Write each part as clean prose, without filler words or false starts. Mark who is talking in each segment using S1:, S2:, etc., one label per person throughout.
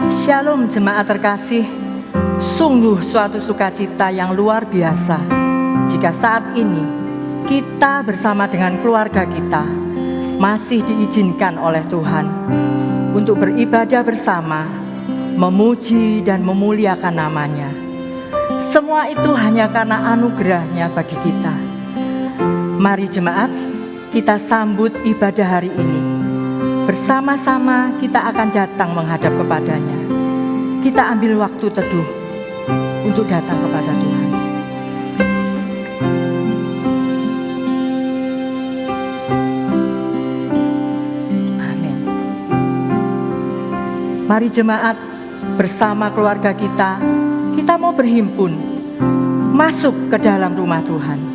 S1: Shalom jemaat terkasih, sungguh suatu sukacita yang luar biasa jika saat ini kita bersama dengan keluarga kita masih diizinkan oleh Tuhan untuk beribadah bersama, memuji dan memuliakan namanya. Semua itu hanya karena anugerahnya bagi kita. Mari jemaat, kita sambut ibadah hari ini. Bersama-sama kita akan datang menghadap kepadanya. Kita ambil waktu teduh untuk datang kepada Tuhan. Amin. Mari jemaat, bersama keluarga kita mau berhimpun masuk ke dalam rumah Tuhan.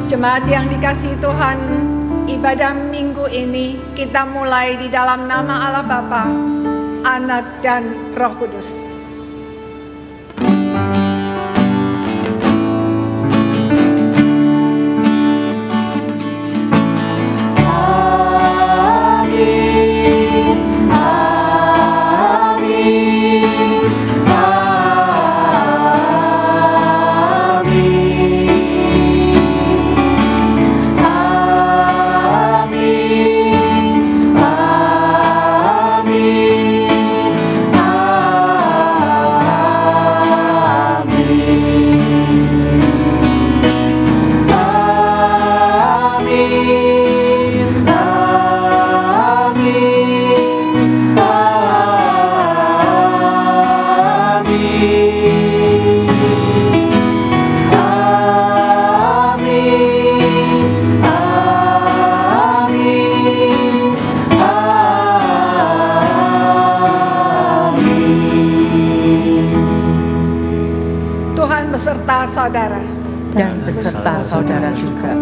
S2: Jemaat yang dikasihi Tuhan, ibadah minggu ini kita mulai di dalam nama Allah Bapa, Anak dan Roh Kudus. Saudara
S1: dan beserta saudara juga.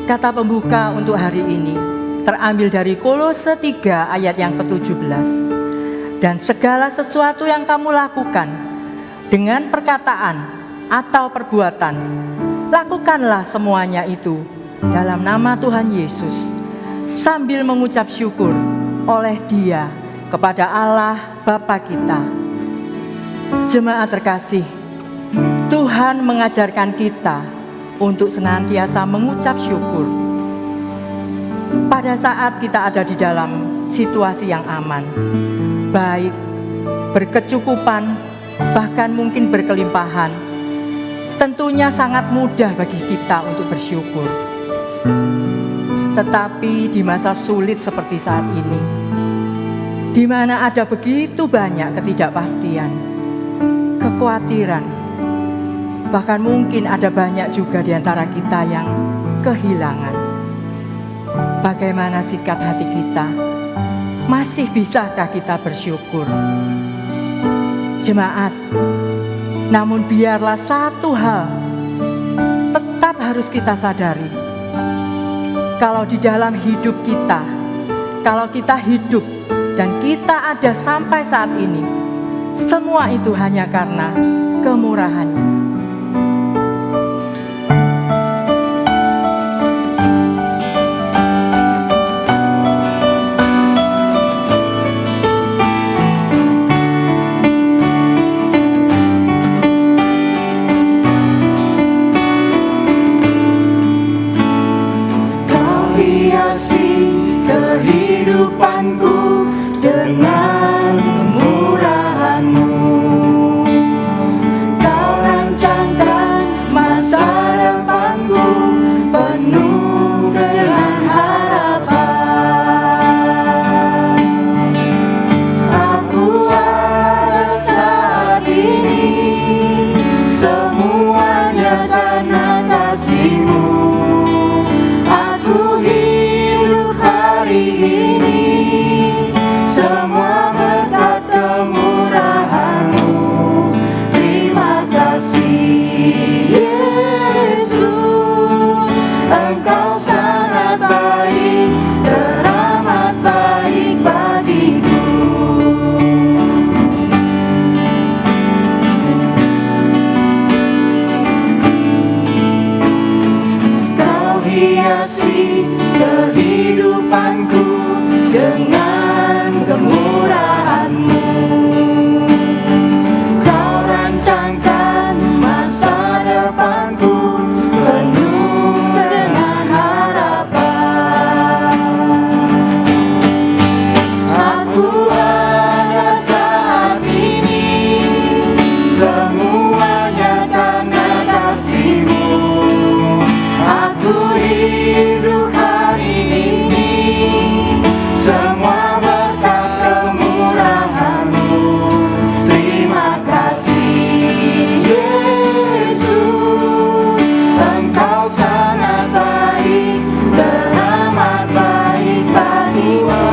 S1: Kata pembuka untuk hari ini terambil dari Kolose 3 ayat yang ke-17. Dan segala sesuatu yang kamu lakukan dengan perkataan atau perbuatan, lakukanlah semuanya itu dalam nama Tuhan Yesus, sambil mengucap syukur oleh Dia kepada Allah Bapa kita. Jemaat terkasih, Tuhan mengajarkan kita untuk senantiasa mengucap syukur pada saat kita ada di dalam situasi yang aman, baik, berkecukupan, bahkan mungkin berkelimpahan. Tentunya sangat mudah bagi kita untuk bersyukur. Tetapi di masa sulit seperti saat ini, di mana ada begitu banyak ketidakpastian, kekhawatiran, bahkan mungkin ada banyak juga di antara kita yang kehilangan. Bagaimana sikap hati kita? Masih bisakah kita bersyukur? Jemaat, namun biarlah satu hal tetap harus kita sadari. Kalau di dalam hidup kita, kalau kita hidup dan kita ada sampai saat ini, semua itu hanya karena kemurahan-Nya.
S3: Kehidupanku dengan kemurahan-Mu, Kau rancangkan masa depanku penuh dengan harapan. Aku ada saat ini, semuanya karena kasih-Mu. Aku hidup hari ini, semua berkat kemurahan-Mu. Terima kasih Yesus, Engkau sangat baik, teramat baik bagiku. Kau hiasi kehidupanku dengan kemurahan-Mu. Kau rancangkan masa depanku penuh dengan harapan. Aku ada saat ini, semuanya karena kasih-Mu. Aku hidup hari ini, semua berkat kemurahan-Mu. Terima kasih Yesus, Engkau sangat baik, teramat baik bagiku.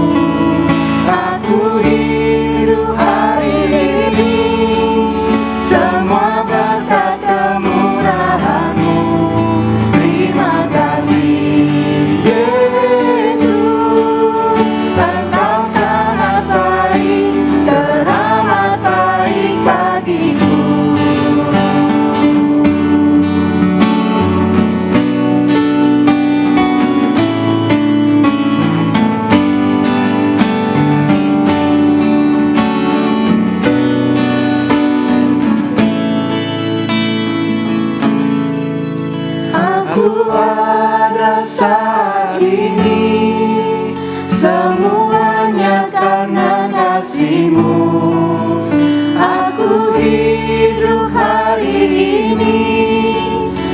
S3: Pada saat ini, semuanya karena kasih-Mu. Aku hidup hari ini, semua berkat kemurahan-Mu. Terima kasih Yesus, Engkau sangat baik, teramat baik bagiku. Aku ada saat ini, semuanya karena kasih-Mu. Aku hidup hari ini,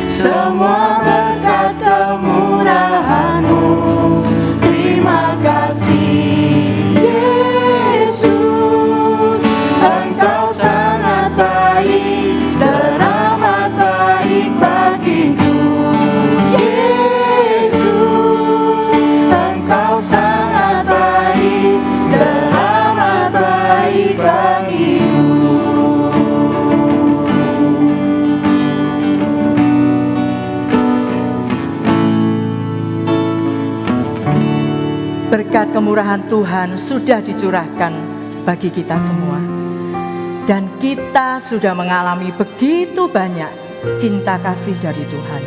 S3: semua berkat kemurahan-Mu. Terima kasih Yesus, Engkau sangat baik, teramat baik bagiku. Yesus, Engkau sangat baik, teramat baik bagiku.
S1: Berkat kemurahan Tuhan sudah dicurahkan bagi kita semua. Dan kita sudah mengalami begitu banyak cinta kasih dari Tuhan.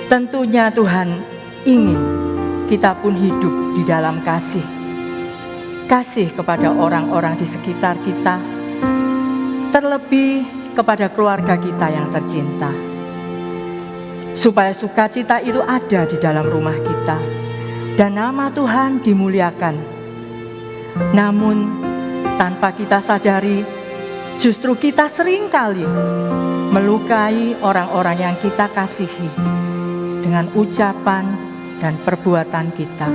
S1: Tentunya Tuhan ingin kita pun hidup di dalam kasih. Kasih kepada orang-orang di sekitar kita, terlebih kepada keluarga kita yang tercinta. Supaya sukacita itu ada di dalam rumah kita, dan nama Tuhan dimuliakan. Namun tanpa kita sadari, justru kita seringkali melukai orang-orang yang kita kasihi dengan ucapan dan perbuatan kita,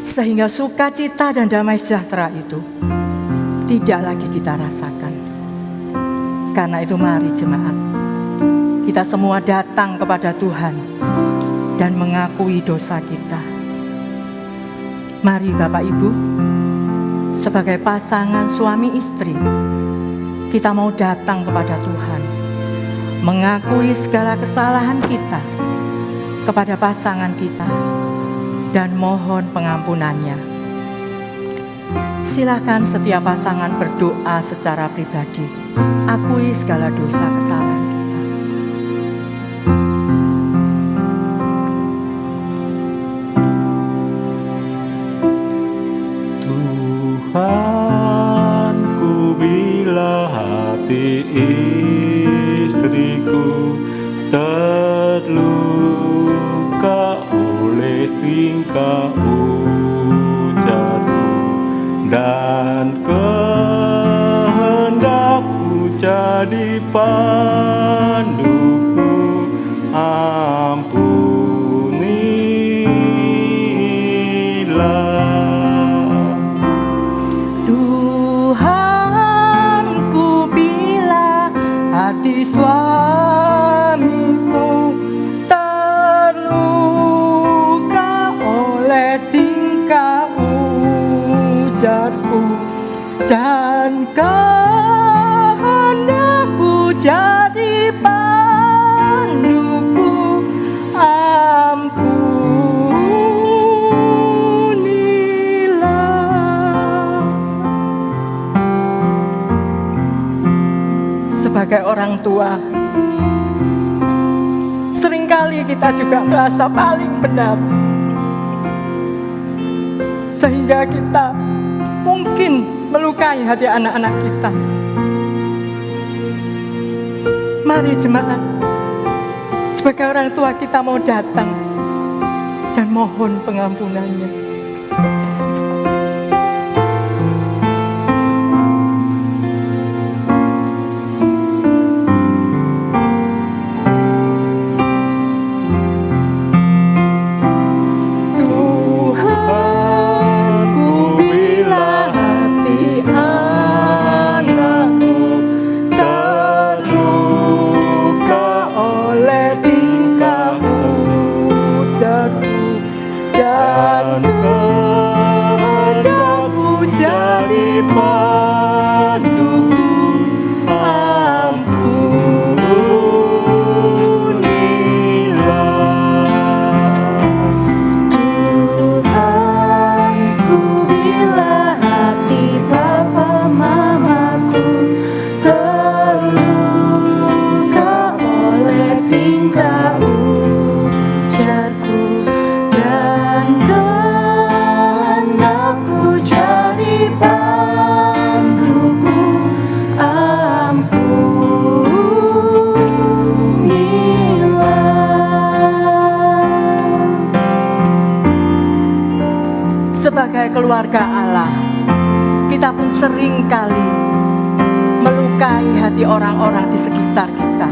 S1: sehingga sukacita dan damai sejahtera itu tidak lagi kita rasakan. Karena itu mari jemaat, kita semua datang kepada Tuhan dan mengakui dosa kita. Mari Bapak Ibu, sebagai pasangan suami istri, kita mau datang kepada Tuhan, mengakui segala kesalahan kita kepada pasangan kita, dan mohon pengampunannya. Silakan setiap pasangan berdoa secara pribadi, akui segala dosa kesalahan kita.
S4: Tuhanku, bila hati istriku terluka oleh tingkah ujarku dan kehendakku jadi panduku, ampunilah.
S1: Tuhanku, bila hati suamiku terluka oleh tingkah ujarku dan kehendakku jadi panduku, ampunilah. Sebagai orang tua, seringkali kita juga merasa paling benar, sehingga kita mungkin melukai hati anak-anak kita. Mari jemaat, sebagai orang tua kita mau datang dan mohon pengampunannya. Dan kehendakku jadi panduku, ampunilah.
S3: Tuhanku, bila hati papa mamaku terluka oleh tingkah ujarku dan kehendakku jadi panduku, ampunilah.
S1: Sebagai keluarga Allah, kita pun sering kali melukai hati orang-orang di sekitar kita.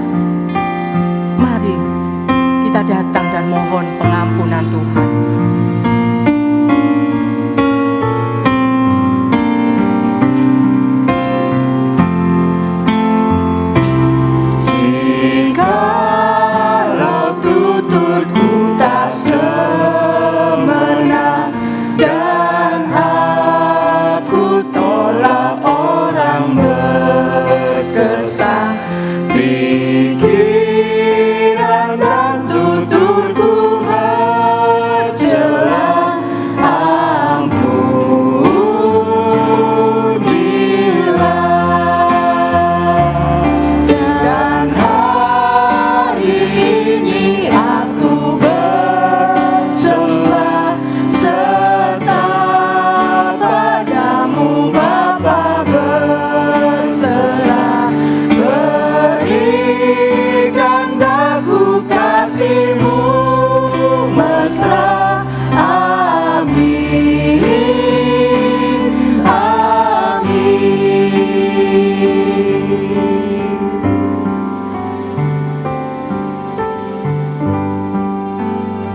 S1: Mari kita datang dan mohon pengampunan Tuhan.
S3: Jikalau tuturku tak sempurna dan aku tolak orang berkesan, pikiran dan tuturku bercela, ampunilah. Dan hari ini aku bersembah serta padamu Bapa, berserah, berikan daku kasih-Mu mesra, amin, amin.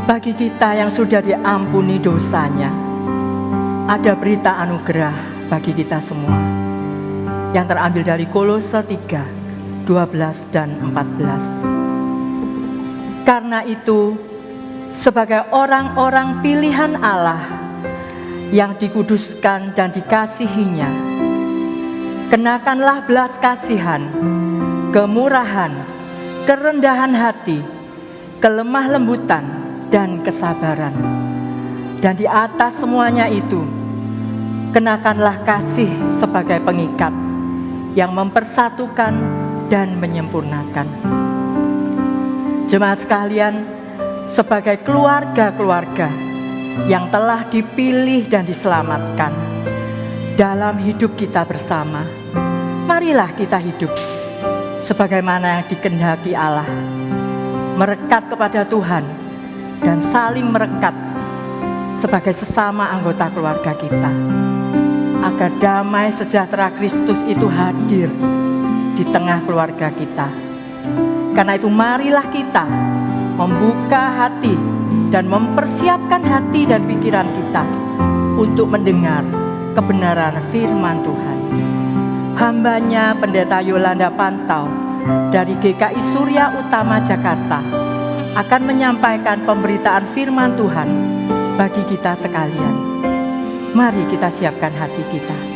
S1: Bagi kita yang sudah diampuni dosanya, ada berita anugerah bagi kita semua yang terambil dari Kolose 3, 12 dan 14. Karena itu, sebagai orang-orang pilihan Allah yang dikuduskan dan dikasihinya, kenakanlah belas kasihan, kemurahan, kerendahan hati, kelemah lembutan, dan kesabaran. Dan di atas semuanya itu, kenakanlah kasih sebagai pengikat yang mempersatukan dan menyempurnakan. Jemaat sekalian, sebagai keluarga-keluarga yang telah dipilih dan diselamatkan dalam hidup kita bersama, marilah kita hidup sebagaimana yang dikehendaki Allah, merekat kepada Tuhan dan saling merekat sebagai sesama anggota keluarga kita, agar damai sejahtera Kristus itu hadir di tengah keluarga kita. Karena itu marilah kita membuka hati dan mempersiapkan hati dan pikiran kita untuk mendengar kebenaran firman Tuhan. Hambanya Pendeta Yolanda Pantau dari GKI Surya Utama Jakarta akan menyampaikan pemberitaan firman Tuhan bagi kita sekalian. Mari kita siapkan hati kita.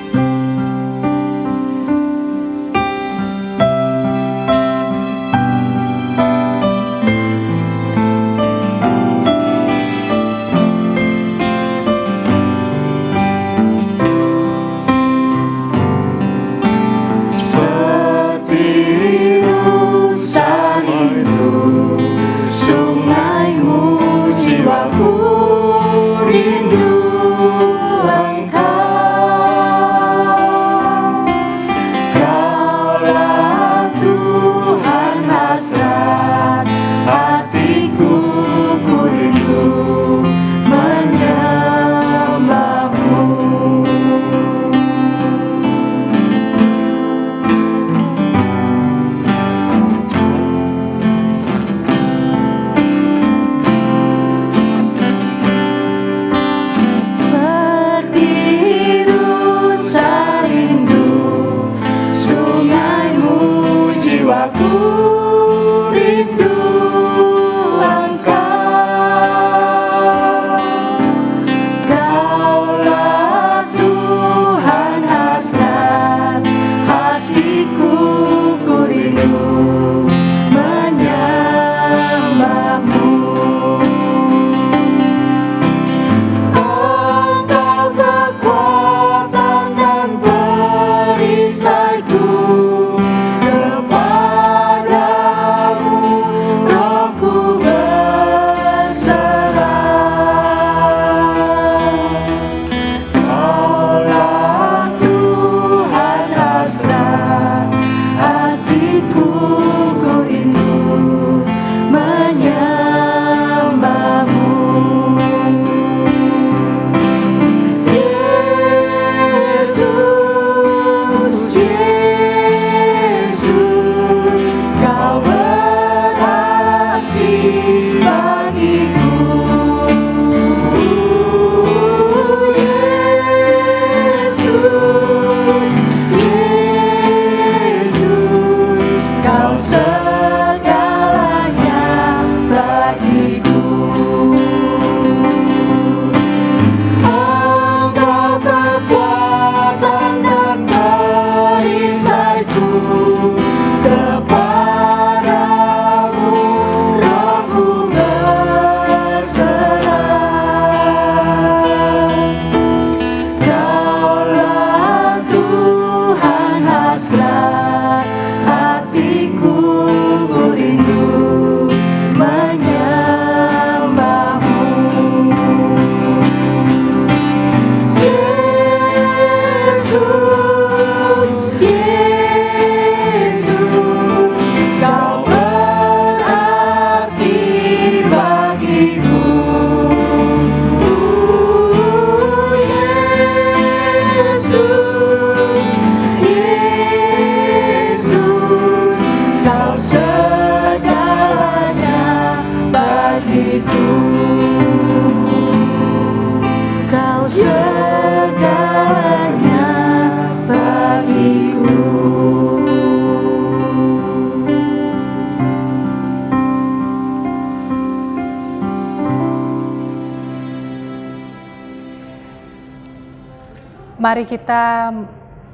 S5: Mari kita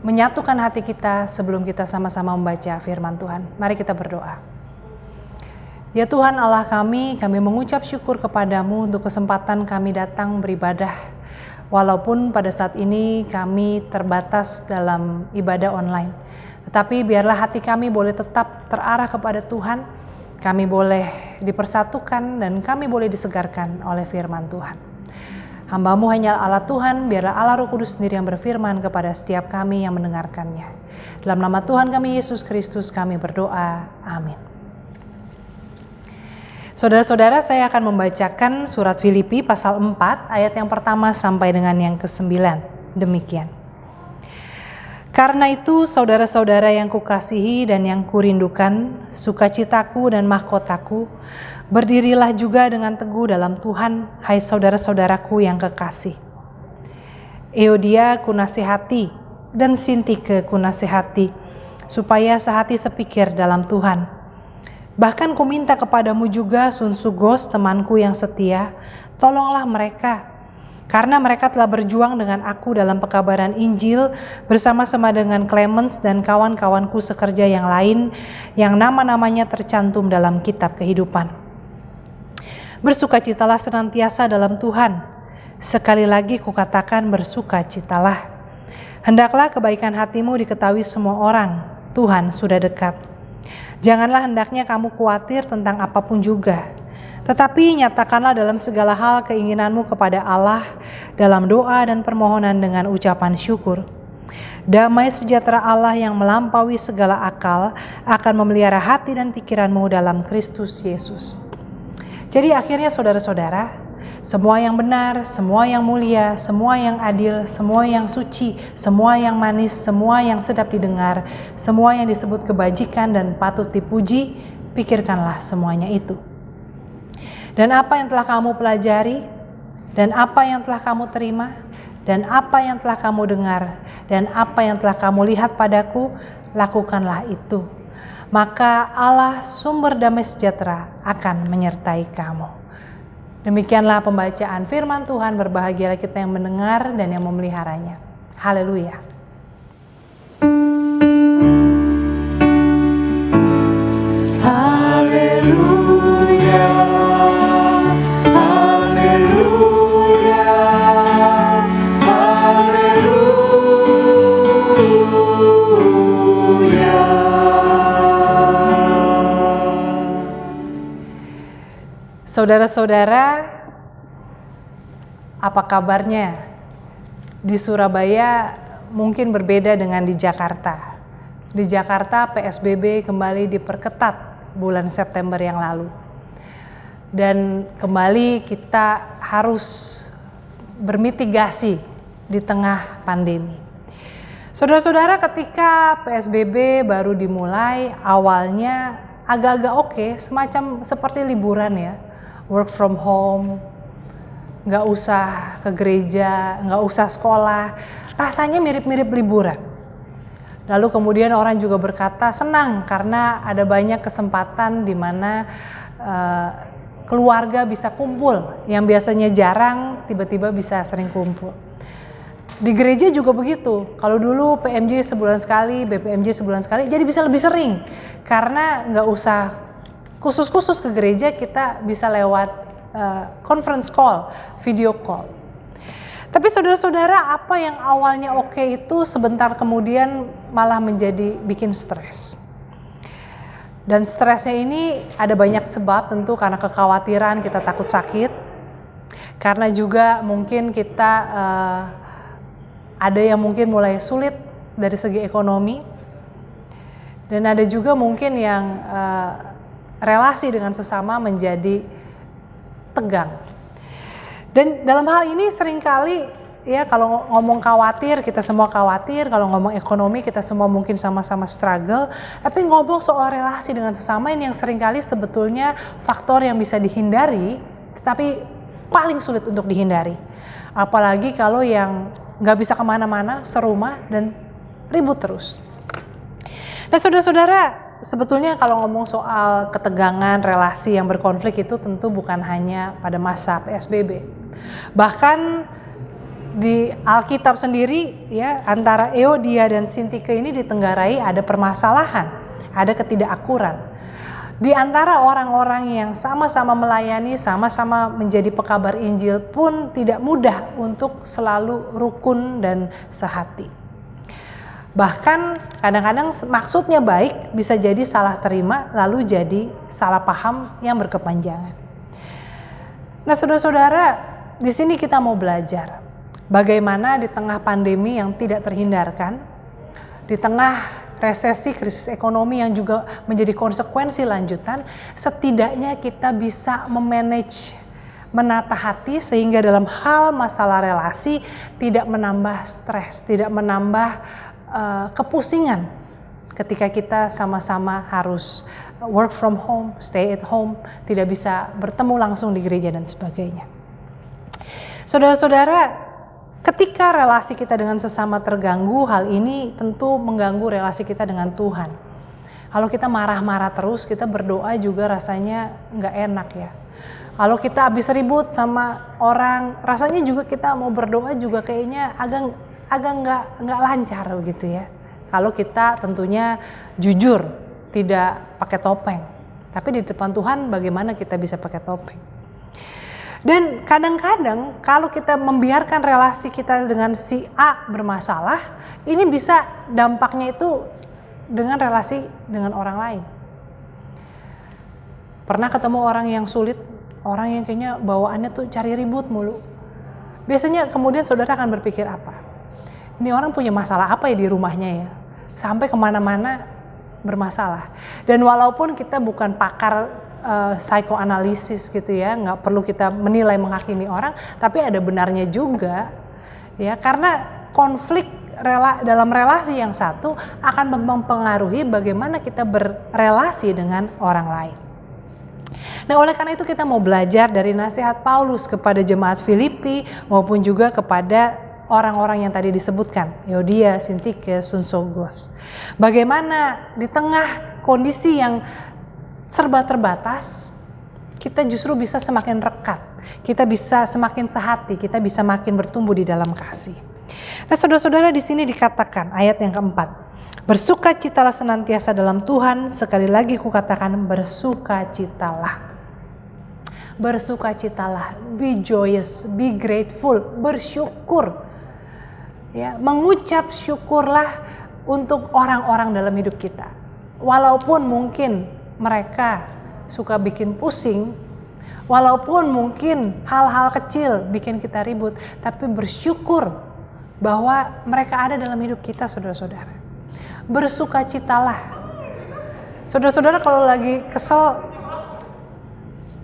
S5: menyatukan hati kita sebelum kita sama-sama membaca firman Tuhan. Mari kita berdoa. Ya Tuhan Allah kami mengucap syukur kepadamu untuk kesempatan kami datang beribadah. Walaupun pada saat ini kami terbatas dalam ibadah online. Tetapi biarlah hati kami boleh tetap terarah kepada Tuhan. Kami boleh dipersatukan dan kami boleh disegarkan oleh firman Tuhan. Hamba-Mu hanyalah Allah Tuhan, biarlah Allah Roh Kudus sendiri yang berfirman kepada setiap kami yang mendengarkannya. Dalam nama Tuhan kami Yesus Kristus kami berdoa. Amin. Saudara-saudara, saya akan membacakan surat Filipi pasal 4 ayat yang pertama sampai dengan yang ke-9. Demikian. Karena itu saudara-saudara yang kukasihi dan yang kurindukan, sukacitaku dan mahkotaku, berdirilah juga dengan teguh dalam Tuhan, hai saudara-saudaraku yang kekasih. Euodia kunasihati dan Sintike kunasihati, supaya sehati sepikir dalam Tuhan. Bahkan kuminta kepadamu juga Sunsugos temanku yang setia, tolonglah mereka. Karena mereka telah berjuang dengan aku dalam pekabaran Injil bersama-sama dengan Clemens dan kawan-kawanku sekerja yang lain yang nama-namanya tercantum dalam kitab kehidupan. Bersukacitalah senantiasa dalam Tuhan. Sekali lagi kukatakan bersukacitalah. Hendaklah kebaikan hatimu diketahui semua orang. Tuhan sudah dekat. Janganlah hendaknya kamu khawatir tentang apapun juga. Tetapi nyatakanlah dalam segala hal keinginanmu kepada Allah dalam doa dan permohonan dengan ucapan syukur. Damai sejahtera Allah yang melampaui segala akal akan memelihara hati dan pikiranmu dalam Kristus Yesus. Jadi akhirnya saudara-saudara, semua yang benar, semua yang mulia, semua yang adil, semua yang suci, semua yang manis, semua yang sedap didengar, semua yang disebut kebajikan dan patut dipuji, pikirkanlah semuanya itu. Dan apa yang telah kamu pelajari, dan apa yang telah kamu terima, dan apa yang telah kamu dengar, dan apa yang telah kamu lihat padaku, lakukanlah itu. Maka Allah sumber damai sejahtera akan menyertai kamu. Demikianlah pembacaan firman Tuhan, berbahagialah kita yang mendengar dan yang memeliharanya. Haleluya.
S3: Haleluya, haleluya, haleluya.
S5: Saudara-saudara, apa kabarnya? Di Surabaya mungkin berbeda dengan di Jakarta. Di Jakarta PSBB kembali diperketat bulan September yang lalu. Dan kembali kita harus bermitigasi di tengah pandemi. Saudara-saudara, ketika PSBB baru dimulai, awalnya agak-agak oke, semacam seperti liburan ya. Work from home, nggak usah ke gereja, nggak usah sekolah, rasanya mirip-mirip liburan. Lalu kemudian orang juga berkata senang karena ada banyak kesempatan di mana keluarga bisa kumpul, yang biasanya jarang tiba-tiba bisa sering kumpul. Di gereja juga begitu, kalau dulu PMJ sebulan sekali, BPMJ sebulan sekali, jadi bisa lebih sering karena nggak usah khusus-khusus ke gereja, kita bisa lewat conference call, video call. Tapi saudara-saudara, apa yang awalnya oke itu sebentar kemudian malah menjadi bikin stres. Dan stresnya ini ada banyak sebab, tentu karena kekhawatiran, kita takut sakit. Karena juga mungkin kita ada yang mungkin mulai sulit dari segi ekonomi. Dan ada juga mungkin yang relasi dengan sesama menjadi tegang. Dan dalam hal ini seringkali ya, kalau ngomong khawatir, kita semua khawatir. Kalau ngomong ekonomi, kita semua mungkin sama-sama struggle. Tapi ngomong soal relasi dengan sesama ini yang seringkali sebetulnya faktor yang bisa dihindari, tetapi paling sulit untuk dihindari. Apalagi kalau yang gak bisa kemana-mana, serumah dan ribut terus. Nah saudara-saudara, sebetulnya kalau ngomong soal ketegangan relasi yang berkonflik itu tentu bukan hanya pada masa PSBB. Bahkan di Alkitab sendiri ya, antara Euodia dan Sintike ini ditenggarai ada permasalahan, ada ketidakakuran. Di antara orang-orang yang sama-sama melayani, sama-sama menjadi pekabar Injil pun tidak mudah untuk selalu rukun dan sehati. Bahkan kadang-kadang maksudnya baik bisa jadi salah terima lalu jadi salah paham yang berkepanjangan. Nah, saudara-saudara, di sini kita mau belajar bagaimana di tengah pandemi yang tidak terhindarkan, di tengah resesi, krisis ekonomi yang juga menjadi konsekuensi lanjutan, setidaknya kita bisa memanage, menata hati sehingga dalam hal masalah relasi tidak menambah stres, tidak menambah kepusingan ketika kita sama-sama harus work from home, stay at home, tidak bisa bertemu langsung di gereja dan sebagainya. Saudara-saudara, ketika relasi kita dengan sesama terganggu, hal ini tentu mengganggu relasi kita dengan Tuhan. Kalau kita marah-marah terus, kita berdoa juga rasanya nggak enak ya. Kalau kita habis ribut sama orang, rasanya juga kita mau berdoa juga kayaknya agak nggak lancar gitu ya. Kalau kita tentunya jujur, tidak pakai topeng. Tapi di depan Tuhan bagaimana kita bisa pakai topeng? Dan kadang-kadang kalau kita membiarkan relasi kita dengan si A bermasalah, ini bisa dampaknya itu dengan relasi dengan orang lain. Pernah ketemu orang yang sulit, orang yang kayaknya bawaannya tuh cari ribut mulu. Biasanya kemudian saudara akan berpikir apa? Ini orang punya masalah apa ya di rumahnya ya? Sampai kemana-mana bermasalah. Dan walaupun kita bukan pakar psikoanalisis gitu ya, nggak perlu kita menilai menghakimi orang, tapi ada benarnya juga ya, karena konflik dalam relasi yang satu akan mempengaruhi bagaimana kita berrelasi dengan orang lain. Nah, oleh karena itu kita mau belajar dari nasihat Paulus kepada jemaat Filipi maupun juga kepada orang-orang yang tadi disebutkan, Euodia, Sintike, Sunsogos. Bagaimana di tengah kondisi yang serba terbatas, kita justru bisa semakin rekat, kita bisa semakin sehati, kita bisa makin bertumbuh di dalam kasih. Nah, saudara-saudara, di sini dikatakan ayat yang keempat, bersukacitalah senantiasa dalam Tuhan. Sekali lagi kukatakan bersukacitalah. Bersukacitalah, be joyous, be grateful, bersyukur. Ya, mengucap syukurlah untuk orang-orang dalam hidup kita. Walaupun mungkin mereka suka bikin pusing, walaupun mungkin hal-hal kecil bikin kita ribut, tapi bersyukur bahwa mereka ada dalam hidup kita, saudara-saudara. Bersukacitalah. Saudara-saudara, kalau lagi kesel,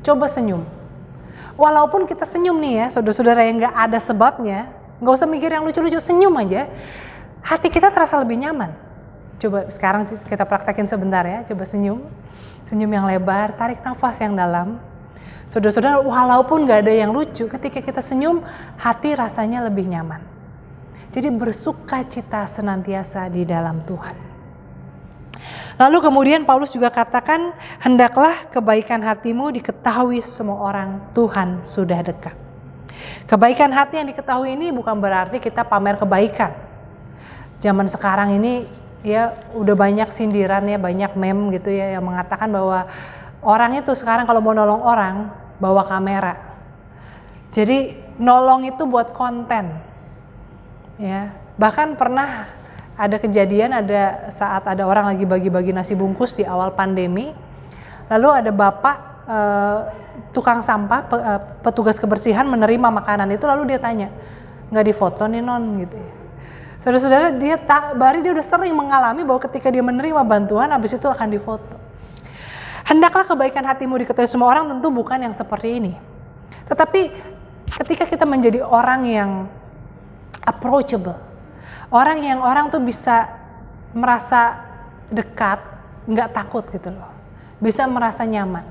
S5: coba senyum. Walaupun kita senyum nih ya, saudara-saudara, yang gak ada sebabnya, gak usah mikir yang lucu-lucu, senyum aja, hati kita terasa lebih nyaman. Coba sekarang kita praktekin sebentar ya, coba senyum. Senyum yang lebar, tarik nafas yang dalam. Saudara-saudara, walaupun gak ada yang lucu, ketika kita senyum, hati rasanya lebih nyaman. Jadi bersukacita senantiasa di dalam Tuhan. Lalu kemudian Paulus juga katakan, hendaklah kebaikan hatimu diketahui semua orang, Tuhan sudah dekat. Kebaikan hati yang diketahui ini bukan berarti kita pamer kebaikan. Zaman sekarang ini ya udah banyak sindiran ya, banyak meme gitu ya yang mengatakan bahwa orang itu sekarang kalau mau nolong orang bawa kamera. Jadi nolong itu buat konten. Ya, bahkan pernah ada kejadian, ada saat ada orang lagi bagi-bagi nasi bungkus di awal pandemi. Lalu ada bapak tukang sampah, petugas kebersihan menerima makanan itu, lalu dia tanya, "Nggak difoto nih non?" gitu ya. Saudara-saudara, dia udah sering mengalami bahwa ketika dia menerima bantuan, habis itu akan difoto. Hendaklah kebaikan hatimu diketahui semua orang, tentu bukan yang seperti ini. Tetapi ketika kita menjadi orang yang approachable, orang yang orang tuh bisa merasa dekat, nggak takut gitu loh, bisa merasa nyaman.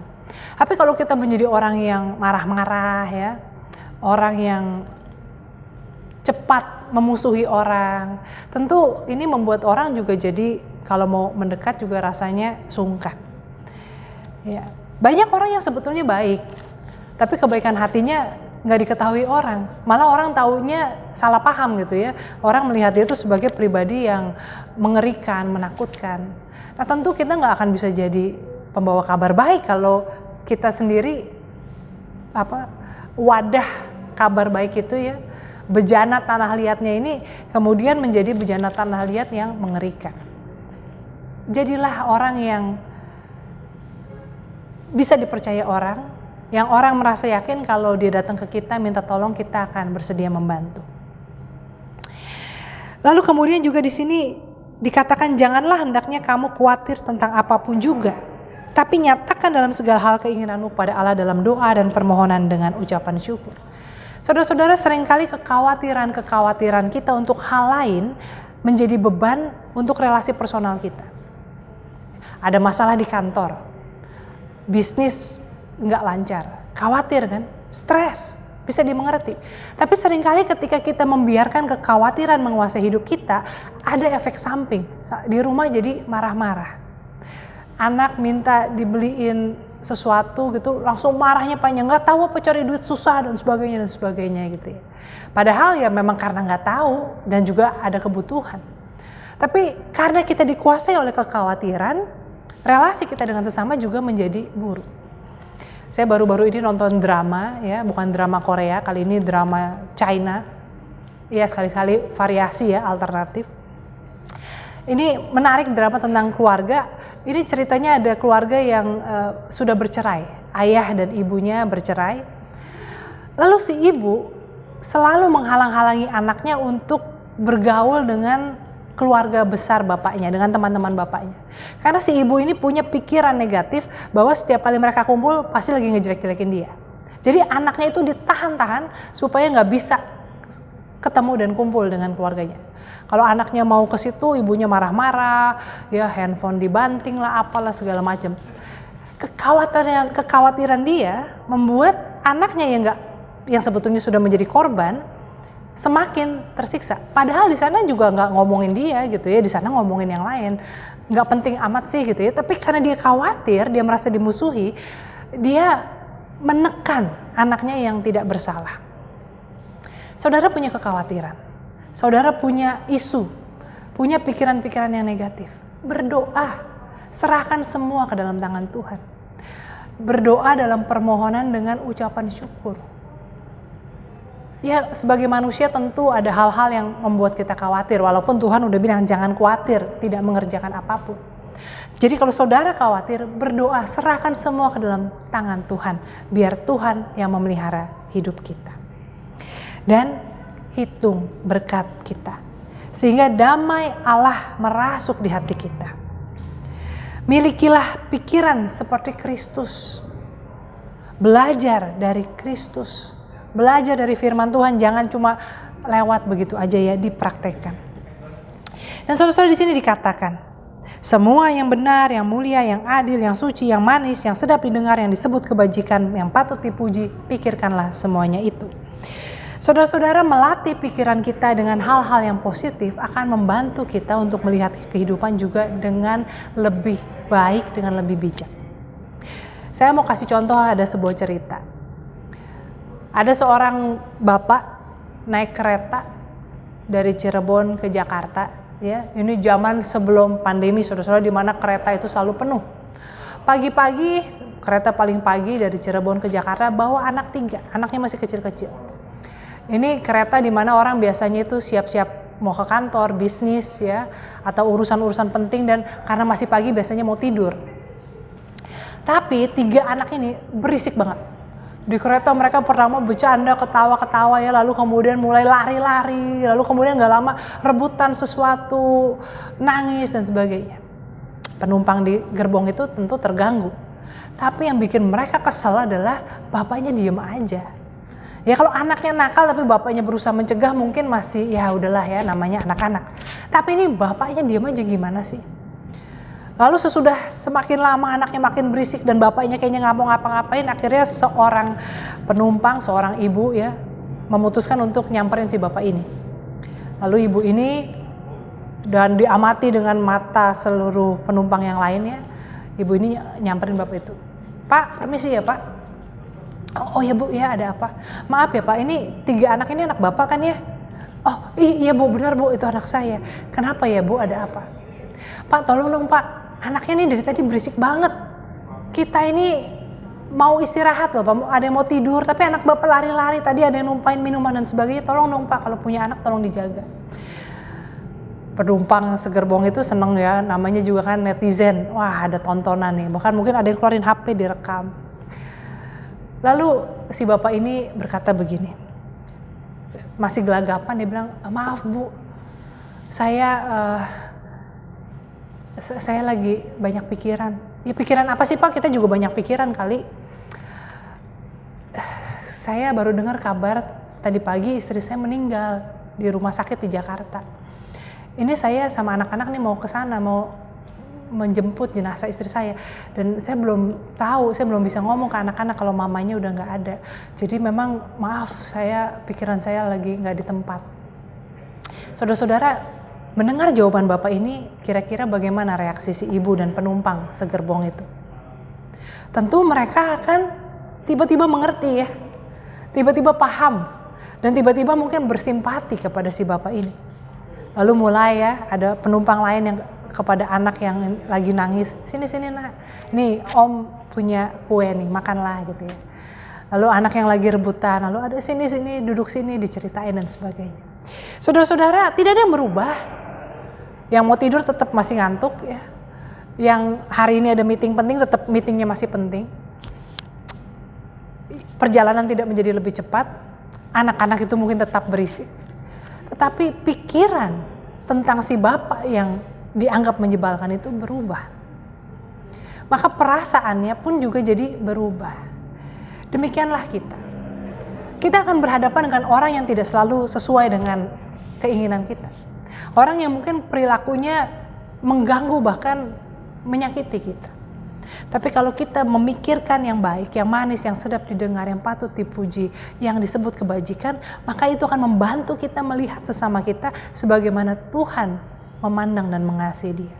S5: Tapi kalau kita menjadi orang yang marah-marah ya, orang yang cepat memusuhi orang, tentu ini membuat orang juga jadi kalau mau mendekat juga rasanya sungkan. Ya, banyak orang yang sebetulnya baik, tapi kebaikan hatinya nggak diketahui orang, malah orang taunya salah paham gitu ya. Orang melihat dia itu sebagai pribadi yang mengerikan, menakutkan. Nah tentu kita nggak akan bisa jadi pembawa kabar baik kalau kita sendiri wadah kabar baik itu ya, bejana tanah liatnya ini kemudian menjadi bejana tanah liat yang mengerikan. Jadilah orang yang bisa dipercaya orang, yang orang merasa yakin kalau dia datang ke kita minta tolong, kita akan bersedia membantu. Lalu kemudian juga di sini dikatakan janganlah hendaknya kamu khawatir tentang apapun juga, tapi nyatakan dalam segala hal keinginanmu pada Allah dalam doa dan permohonan dengan ucapan syukur. Saudara-saudara, seringkali kekhawatiran kita untuk hal lain menjadi beban untuk relasi personal kita. Ada masalah di kantor, bisnis nggak lancar, khawatir kan, stres, bisa dimengerti. Tapi seringkali ketika kita membiarkan kekhawatiran menguasai hidup kita, ada efek samping. Di rumah jadi marah-marah. Anak minta dibeliin sesuatu gitu, langsung marahnya panjang, nggak tahu apa cari duit susah dan sebagainya gitu ya. Padahal ya memang karena nggak tahu dan juga ada kebutuhan. Tapi karena kita dikuasai oleh kekhawatiran, relasi kita dengan sesama juga menjadi buruk. Saya baru-baru ini nonton drama ya, bukan drama Korea, kali ini drama China. Ya sekali-kali variasi ya, alternatif. Ini menarik, drama tentang keluarga. Ini ceritanya ada keluarga yang sudah bercerai, ayah dan ibunya bercerai. Lalu si ibu selalu menghalang-halangi anaknya untuk bergaul dengan keluarga besar bapaknya, dengan teman-teman bapaknya. Karena si ibu ini punya pikiran negatif bahwa setiap kali mereka kumpul pasti lagi ngejelek-jelekin dia. Jadi anaknya itu ditahan-tahan supaya nggak bisa ketemu dan kumpul dengan keluarganya. Kalau anaknya mau ke situ, ibunya marah-marah, ya handphone dibanting lah, apalah segala macam. Kekhawatiran dia membuat anaknya yang sebetulnya sudah menjadi korban semakin tersiksa. Padahal di sana juga nggak ngomongin dia gitu ya, di sana ngomongin yang lain, nggak penting amat sih gitu ya. Tapi karena dia khawatir, dia merasa dimusuhi, dia menekan anaknya yang tidak bersalah. Saudara punya kekhawatiran, saudara punya isu, punya pikiran-pikiran yang negatif. Berdoa, serahkan semua ke dalam tangan Tuhan. Berdoa dalam permohonan dengan ucapan syukur. Ya sebagai manusia tentu ada hal-hal yang membuat kita khawatir, walaupun Tuhan udah bilang jangan khawatir, tidak mengerjakan apapun. Jadi kalau saudara khawatir, berdoa, serahkan semua ke dalam tangan Tuhan, biar Tuhan yang memelihara hidup kita. Dan hitung berkat kita, sehingga damai Allah merasuk di hati kita. Milikilah pikiran seperti Kristus, belajar dari Kristus, belajar dari firman Tuhan, jangan cuma lewat begitu aja ya, dipraktekkan. Dan saudara-saudara di sini dikatakan, semua yang benar, yang mulia, yang adil, yang suci, yang manis, yang sedap didengar, yang disebut kebajikan, yang patut dipuji, pikirkanlah semuanya itu. Saudara-saudara, melatih pikiran kita dengan hal-hal yang positif akan membantu kita untuk melihat kehidupan juga dengan lebih baik, dengan lebih bijak. Saya mau kasih contoh, ada sebuah cerita. Ada seorang bapak naik kereta dari Cirebon ke Jakarta, ya. Ini zaman sebelum pandemi, saudara-saudara, di mana kereta itu selalu penuh. Pagi-pagi, kereta paling pagi dari Cirebon ke Jakarta bawa anak 3, anaknya masih kecil-kecil. Ini kereta di mana orang biasanya itu siap-siap mau ke kantor, bisnis ya, atau urusan-urusan penting, dan karena masih pagi biasanya mau tidur. Tapi 3 anak ini berisik banget. Di kereta mereka pertama bercanda, ketawa-ketawa ya, lalu kemudian mulai lari-lari, lalu kemudian gak lama rebutan sesuatu, nangis dan sebagainya. Penumpang di gerbong itu tentu terganggu. Tapi yang bikin mereka kesel adalah bapaknya diem aja. Ya kalau anaknya nakal tapi bapaknya berusaha mencegah mungkin masih ya udahlah ya, namanya anak-anak. Tapi ini bapaknya diem aja, gimana sih? Lalu sesudah semakin lama anaknya makin berisik dan bapaknya kayaknya nggak mau ngapa-ngapain, akhirnya seorang penumpang, seorang ibu ya, memutuskan untuk nyamperin si bapak ini. Lalu ibu ini, dan diamati dengan mata seluruh penumpang yang lainnya, ibu ini nyamperin bapak itu. Pak, permisi ya Pak. Oh ya Bu, ya ada apa? Maaf ya Pak, ini 3 anak ini anak Bapak kan ya? Oh iya Bu, benar Bu, itu anak saya. Kenapa ya Bu, ada apa? Pak tolong dong Pak, anaknya nih dari tadi berisik banget. kita ini mau istirahat loh Pak, ada yang mau tidur, tapi anak Bapak lari-lari, tadi ada yang numpain minuman dan sebagainya, tolong dong Pak, kalau punya anak tolong dijaga. Penumpang segerbong itu seneng ya, namanya juga kan netizen, wah ada tontonan nih, bahkan mungkin ada yang keluarin HP direkam. Lalu si Bapak ini berkata begini, masih gelagapan, dia bilang, maaf Bu, saya lagi banyak pikiran. Ya pikiran apa sih Pak? Kita juga banyak pikiran kali. Saya baru dengar kabar tadi pagi istri saya meninggal di rumah sakit di Jakarta. Ini saya sama anak-anak nih mau ke sana, mau menjemput jenazah istri saya. Dan saya belum tahu, saya belum bisa ngomong ke anak-anak kalau mamanya udah nggak ada. Jadi memang maaf, pikiran saya lagi nggak di tempat. Saudara-saudara, mendengar jawaban Bapak ini, kira-kira bagaimana reaksi si ibu dan penumpang segerbong itu? Tentu mereka akan tiba-tiba mengerti ya, tiba-tiba paham, dan tiba-tiba mungkin bersimpati kepada si Bapak ini. Lalu mulai ya, ada penumpang lain yang kepada anak yang lagi nangis, sini nak, nih om punya kue nih, makanlah gitu ya. Lalu anak yang lagi rebutan, lalu ada sini duduk sini, diceritain dan sebagainya. Saudara-saudara, tidak ada yang berubah. Yang mau tidur tetap masih ngantuk ya. Yang hari ini ada meeting penting, tetap meetingnya masih penting. Perjalanan tidak menjadi lebih cepat, anak-anak itu mungkin tetap berisik. Tetapi pikiran tentang si Bapak yang dianggap menyebalkan itu berubah. Maka perasaannya pun juga jadi berubah. Demikianlah kita. Kita akan berhadapan dengan orang yang tidak selalu sesuai dengan keinginan kita. Orang yang mungkin perilakunya mengganggu bahkan menyakiti kita. Tapi kalau kita memikirkan yang baik, yang manis, yang sedap didengar, yang patut dipuji, yang disebut kebajikan, maka itu akan membantu kita melihat sesama kita sebagaimana Tuhan memandang dan mengasihi dia.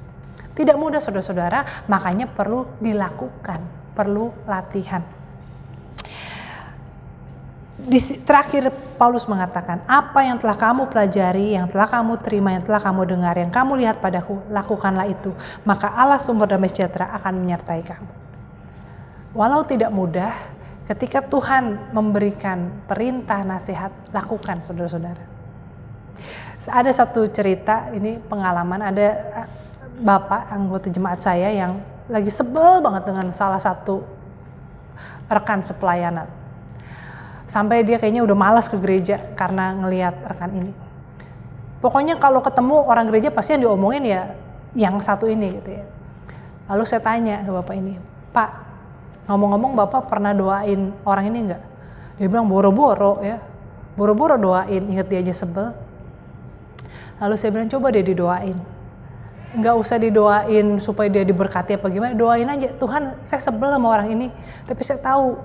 S5: Tidak mudah saudara-saudara, makanya perlu dilakukan, perlu latihan. Terakhir Paulus mengatakan, apa yang telah kamu pelajari, yang telah kamu terima, yang telah kamu dengar, yang kamu lihat padaku, lakukanlah itu. Maka Allah sumber damai sejahtera akan menyertai kamu. Walau tidak mudah, ketika Tuhan memberikan perintah nasihat, lakukan saudara-saudara. Ada satu cerita, ini pengalaman, ada bapak anggota jemaat saya yang lagi sebel banget dengan salah satu rekan sepelayanan. Sampai dia kayaknya udah malas ke gereja karena ngelihat rekan ini. Pokoknya kalau ketemu orang gereja pasti yang diomongin ya yang satu ini gitu ya. Lalu saya tanya ke bapak ini, Pak, ngomong-ngomong Bapak pernah doain orang ini enggak? Dia bilang boro-boro ya, boro-boro doain, ingat dia aja sebel. Lalu saya bilang coba deh didoain. Enggak usah didoain supaya dia diberkati apa gimana, doain aja, Tuhan saya sebel sama orang ini, tapi saya tahu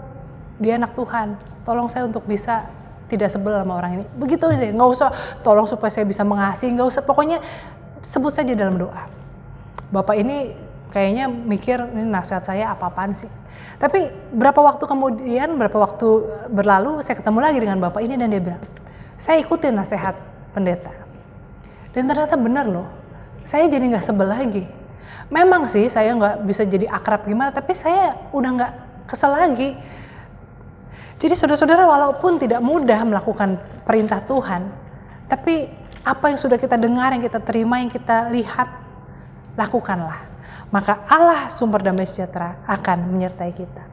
S5: dia anak Tuhan, tolong saya untuk bisa tidak sebel sama orang ini. Begitu deh, nggak usah tolong supaya saya bisa mengasihi, nggak usah, pokoknya sebut saja dalam doa. Bapak ini kayaknya mikir ini nasihat saya apa-apaan sih. Tapi berapa waktu berlalu saya ketemu lagi dengan bapak ini dan dia bilang, saya ikutin nasihat pendeta. Dan ternyata benar loh, saya jadi nggak sebel lagi. Memang sih saya nggak bisa jadi akrab gimana, tapi saya udah nggak kesel lagi. Jadi saudara-saudara, walaupun tidak mudah melakukan perintah Tuhan, tapi apa yang sudah kita dengar, yang kita terima, yang kita lihat, lakukanlah. Maka Allah sumber damai sejahtera akan menyertai kita.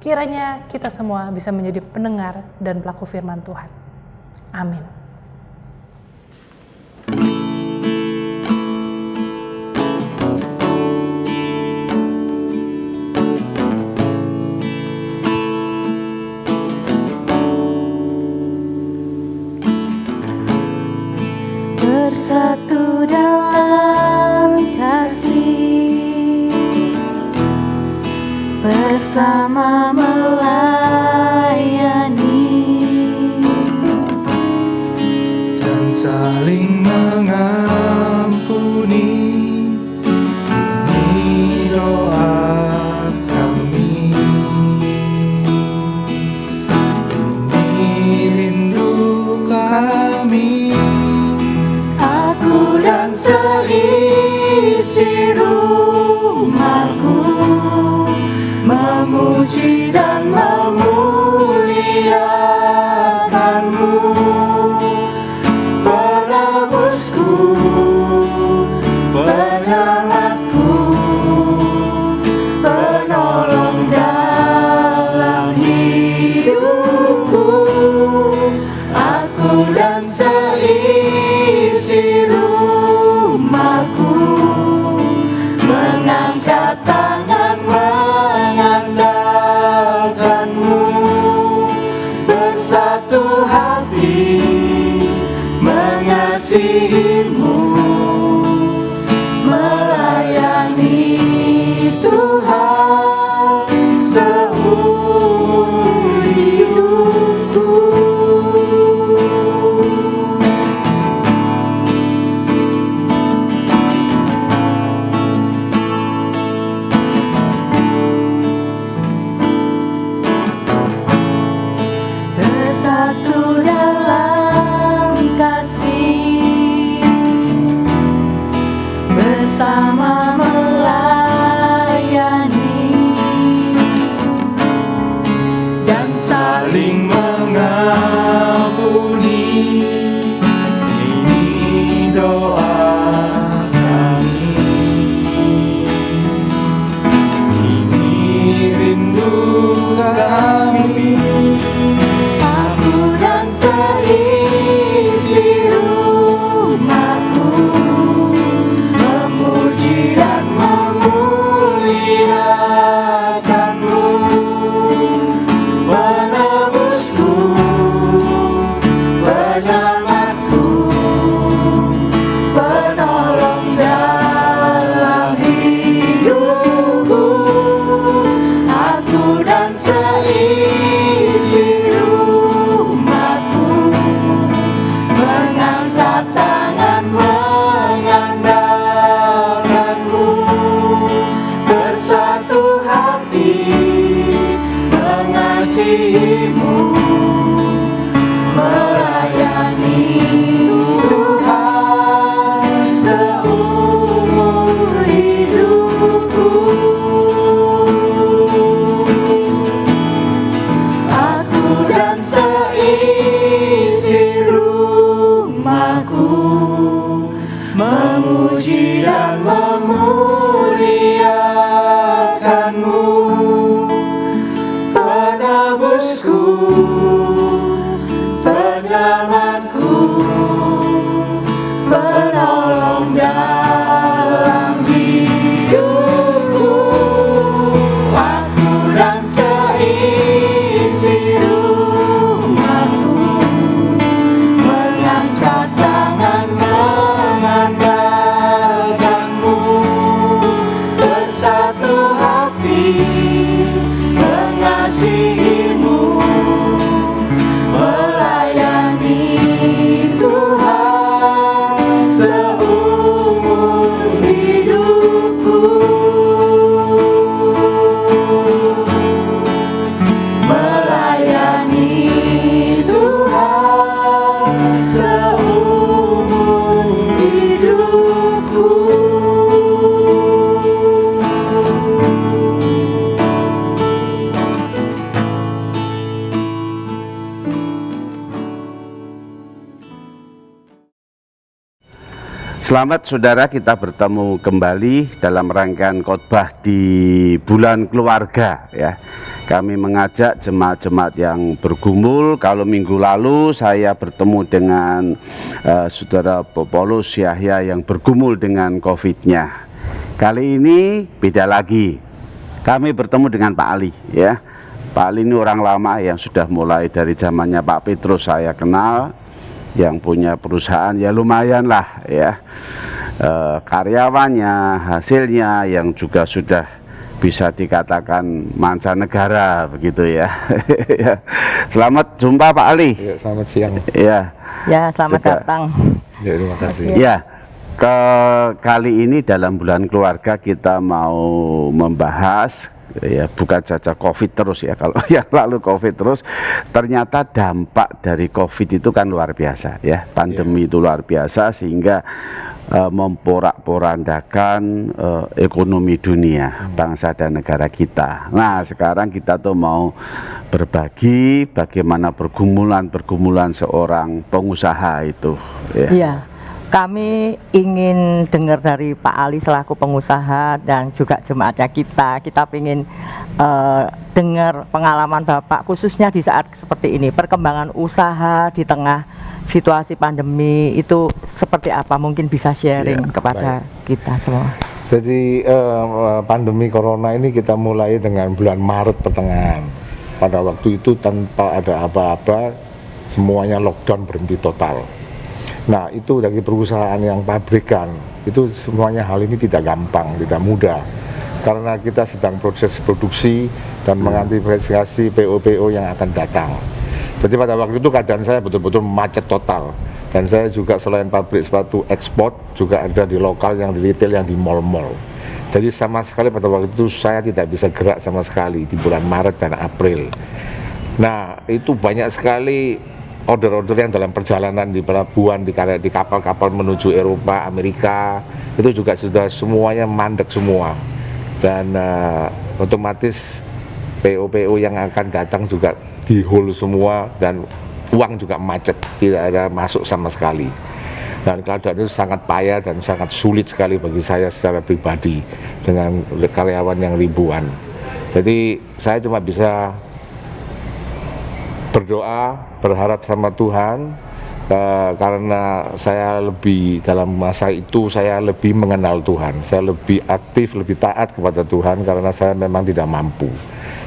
S5: Kiranya kita semua bisa menjadi pendengar dan pelaku firman Tuhan. Amin.
S3: Bersatu dalam kasih, bersama melayani
S4: dan saling mengampuni. Ini doa kami, ini rindu kami.
S3: aku dan seisi rumahku memuji dan memuliakan-Mu, penebusku, penyelamatku, penolong dalam hidupku. Aku dan seisi rumahku mengangkat tangan mengandalkan-Mu, bersatu hati mengasihi-Mu, melayani Tuhan seumur hidupku. Bersatu dalam kasih, bersama melayani dan
S4: saling mengampuni. Ini doa kami, ini rindu kami.
S3: aku dan seisi rumahku memuji dan memuliakan-Mu, penebusku, penyelamatku, penolong dalam hidupku. Aku dan seisi rumahku mengangkat tangan mengandalkan-Mu, bersatu hati mengasihi-Mu, melayani Tuhan seumur hidupku. Aku dan seisi rumahku memuji dan memuliakan-Mu, penebusku, penyelamatku, penolong dalam hidupku. Aku dan seisi rumahku mengangkat tangan mengandalkan-Mu, bersatu hati mengasihi-Mu, melayani Tuhan seumur hidupku, melayani Tuhan seumur hidupku.
S6: Selamat saudara, kita bertemu kembali dalam rangkaian khotbah di bulan keluarga ya. Kami mengajak jemaat-jemaat yang bergumul. Kalau minggu lalu saya bertemu dengan saudara Paulus Yahya yang bergumul dengan COVID-nya. Kali ini beda lagi. Kami bertemu dengan Pak Ali ya. Pak Ali ini orang lama yang sudah mulai dari zamannya Pak Petrus saya kenal, yang punya perusahaan ya lumayan lah ya, karyawannya, hasilnya yang juga sudah bisa dikatakan mancanegara begitu ya. Selamat jumpa Pak Ali.
S7: Ya, selamat siang.
S6: Ya.
S1: Ya, selamat
S6: Juga.
S1: datang.
S7: Ya, terima kasih.
S6: Ya, kali ini dalam bulan keluarga kita mau membahas ya bukan saja COVID terus ya, kalau yang lalu COVID terus, ternyata dampak dari COVID itu kan luar biasa ya, pandemi itu luar biasa sehingga memporak-porandakan ekonomi dunia, bangsa dan negara kita. Nah sekarang kita tuh mau berbagi bagaimana pergumulan seorang pengusaha itu ya.
S1: Iya, kami ingin dengar dari Pak Ali selaku pengusaha dan juga jemaatnya kita ingin dengar pengalaman Bapak khususnya di saat seperti ini, perkembangan usaha di tengah situasi pandemi itu seperti apa, mungkin bisa sharing kepada kita semua.
S7: Jadi pandemi corona ini kita mulai dengan bulan Maret pertengahan. Pada waktu itu tanpa ada apa-apa, semuanya lockdown, berhenti total. Nah itu dari perusahaan yang pabrikan, itu semuanya hal ini tidak gampang, tidak mudah. Karena kita sedang proses produksi dan mengantisipasi PO-PO yang akan datang. Jadi pada waktu itu keadaan saya betul-betul macet total. Dan saya juga selain pabrik sepatu ekspor, juga ada di lokal yang di retail, yang di mall-mall. Jadi sama sekali pada waktu itu saya tidak bisa gerak sama sekali di bulan Maret dan April. Nah itu banyak sekali order-order yang dalam perjalanan di pelabuhan, di kapal-kapal menuju Eropa, Amerika, itu juga sudah semuanya mandek semua. Dan otomatis PO-PO yang akan datang juga di hold semua dan uang juga macet, tidak ada masuk sama sekali. Dan keadaan itu sangat payah dan sangat sulit sekali bagi saya secara pribadi dengan karyawan yang ribuan. Jadi saya cuma bisa berdoa, berharap sama Tuhan, karena saya lebih dalam masa itu saya lebih mengenal Tuhan, saya lebih aktif, lebih taat kepada Tuhan karena saya memang tidak mampu.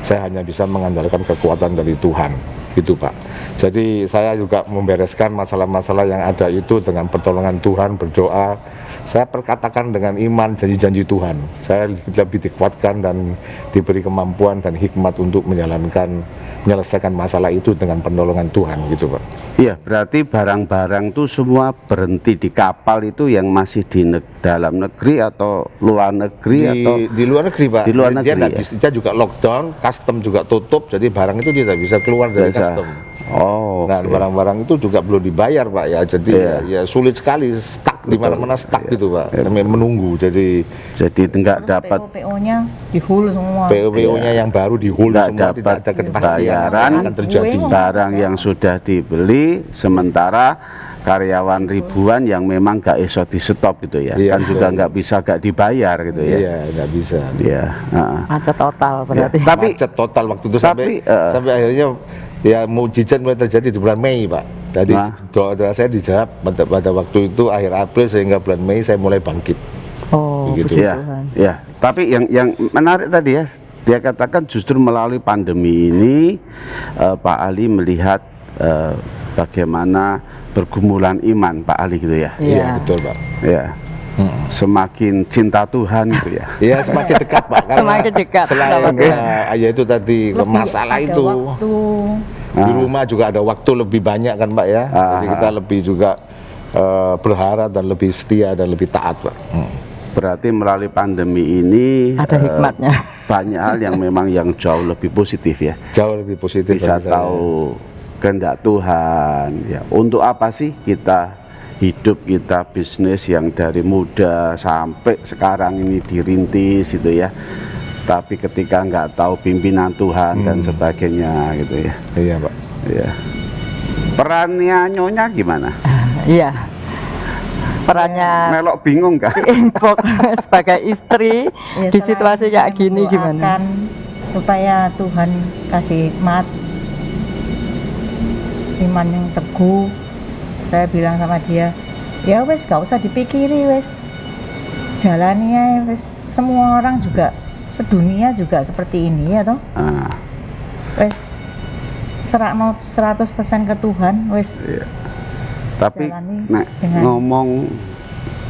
S7: Saya hanya bisa mengandalkan kekuatan dari Tuhan, gitu Pak. Jadi saya juga membereskan masalah-masalah yang ada itu dengan pertolongan Tuhan, berdoa. Saya perkatakan dengan iman janji-janji Tuhan. Saya lebih dikuatkan dan diberi kemampuan dan hikmat untuk menyelesaikan masalah itu dengan pertolongan Tuhan, gitu Pak.
S6: Iya, berarti barang-barang itu semua berhenti di kapal itu yang masih di dalam negeri atau luar negeri atau
S7: di luar negeri Pak.
S6: Di luar negeri,
S7: dia juga lockdown, custom juga tutup, jadi barang itu tidak bisa keluar dari custom.
S6: Oh,
S7: Nah barang-barang itu juga belum dibayar Pak ya, jadi ya sulit sekali, stuck di mana-mana stuck gitu Pak, menunggu. Jadi
S6: nggak dapat
S8: PO-nya di hold semua.
S7: PO-nya yang baru di hold
S6: nggak
S7: semua,
S6: dapat
S7: tidak ada kepastian
S6: bayaran
S7: akan terjadi.
S6: barang yang sudah dibeli, sementara karyawan ribuan yang memang nggak iso di stop gitu ya,
S7: Iya,
S6: kan juga nggak bisa nggak dibayar gitu ya.
S7: Iya nggak bisa.
S6: Iya.
S1: Macet total berarti.
S6: Tapi
S7: Macet total waktu itu sampai akhirnya ya mukjizat mulai terjadi di bulan Mei Pak. Jadi doa saya dijawab pada waktu itu akhir April, sehingga bulan Mei saya mulai bangkit.
S1: Oh,
S7: Begitu.
S1: puji
S6: ya,
S1: Tuhan.
S6: ya. Tapi yang menarik tadi ya, dia katakan justru melalui pandemi ini Pak Ali melihat bagaimana pergumulan iman Pak Ali gitu ya.
S1: Iya.
S7: Betul Pak.
S6: Ya. Semakin cinta Tuhan gitu ya.
S7: Ya semakin dekat Pak. Karena
S1: Semakin dekat.
S7: Selain ya itu tadi masalah
S8: Ada
S7: itu.
S8: waktu.
S7: Di rumah juga ada waktu lebih banyak kan Pak ya. Jadi kita lebih juga berharap dan lebih setia dan lebih taat Pak.
S6: Berarti melalui pandemi ini
S1: Ada hikmatnya.
S6: banyak hal yang memang yang jauh lebih positif ya.
S7: Jauh lebih positif.
S6: Bisa
S7: bagi saya.
S6: tahu kehendak Tuhan ya. Untuk apa sih kita hidup, kita bisnis yang dari muda sampai sekarang ini dirintis gitu ya. Tapi ketika nggak tahu pimpinan Tuhan dan sebagainya gitu ya.
S7: Iya Pak.
S6: Ya. Perannya Nyonya gimana?
S1: Iya. Perannya
S6: Melok bingung kah?
S1: infok sebagai istri
S8: Ya,
S1: di situasi
S8: selain
S1: kayak gini gimana?
S8: mendoakan supaya Tuhan kasih hikmat, iman yang teguh. Saya bilang sama dia, ya wes gak usah dipikiri wes, jalani ya wes. Semua orang juga sedunia juga seperti ini ya toh. Wes serak mau 100% ke Tuhan wes.
S6: Iya. Tapi
S8: Jalani
S6: nek
S8: dengan-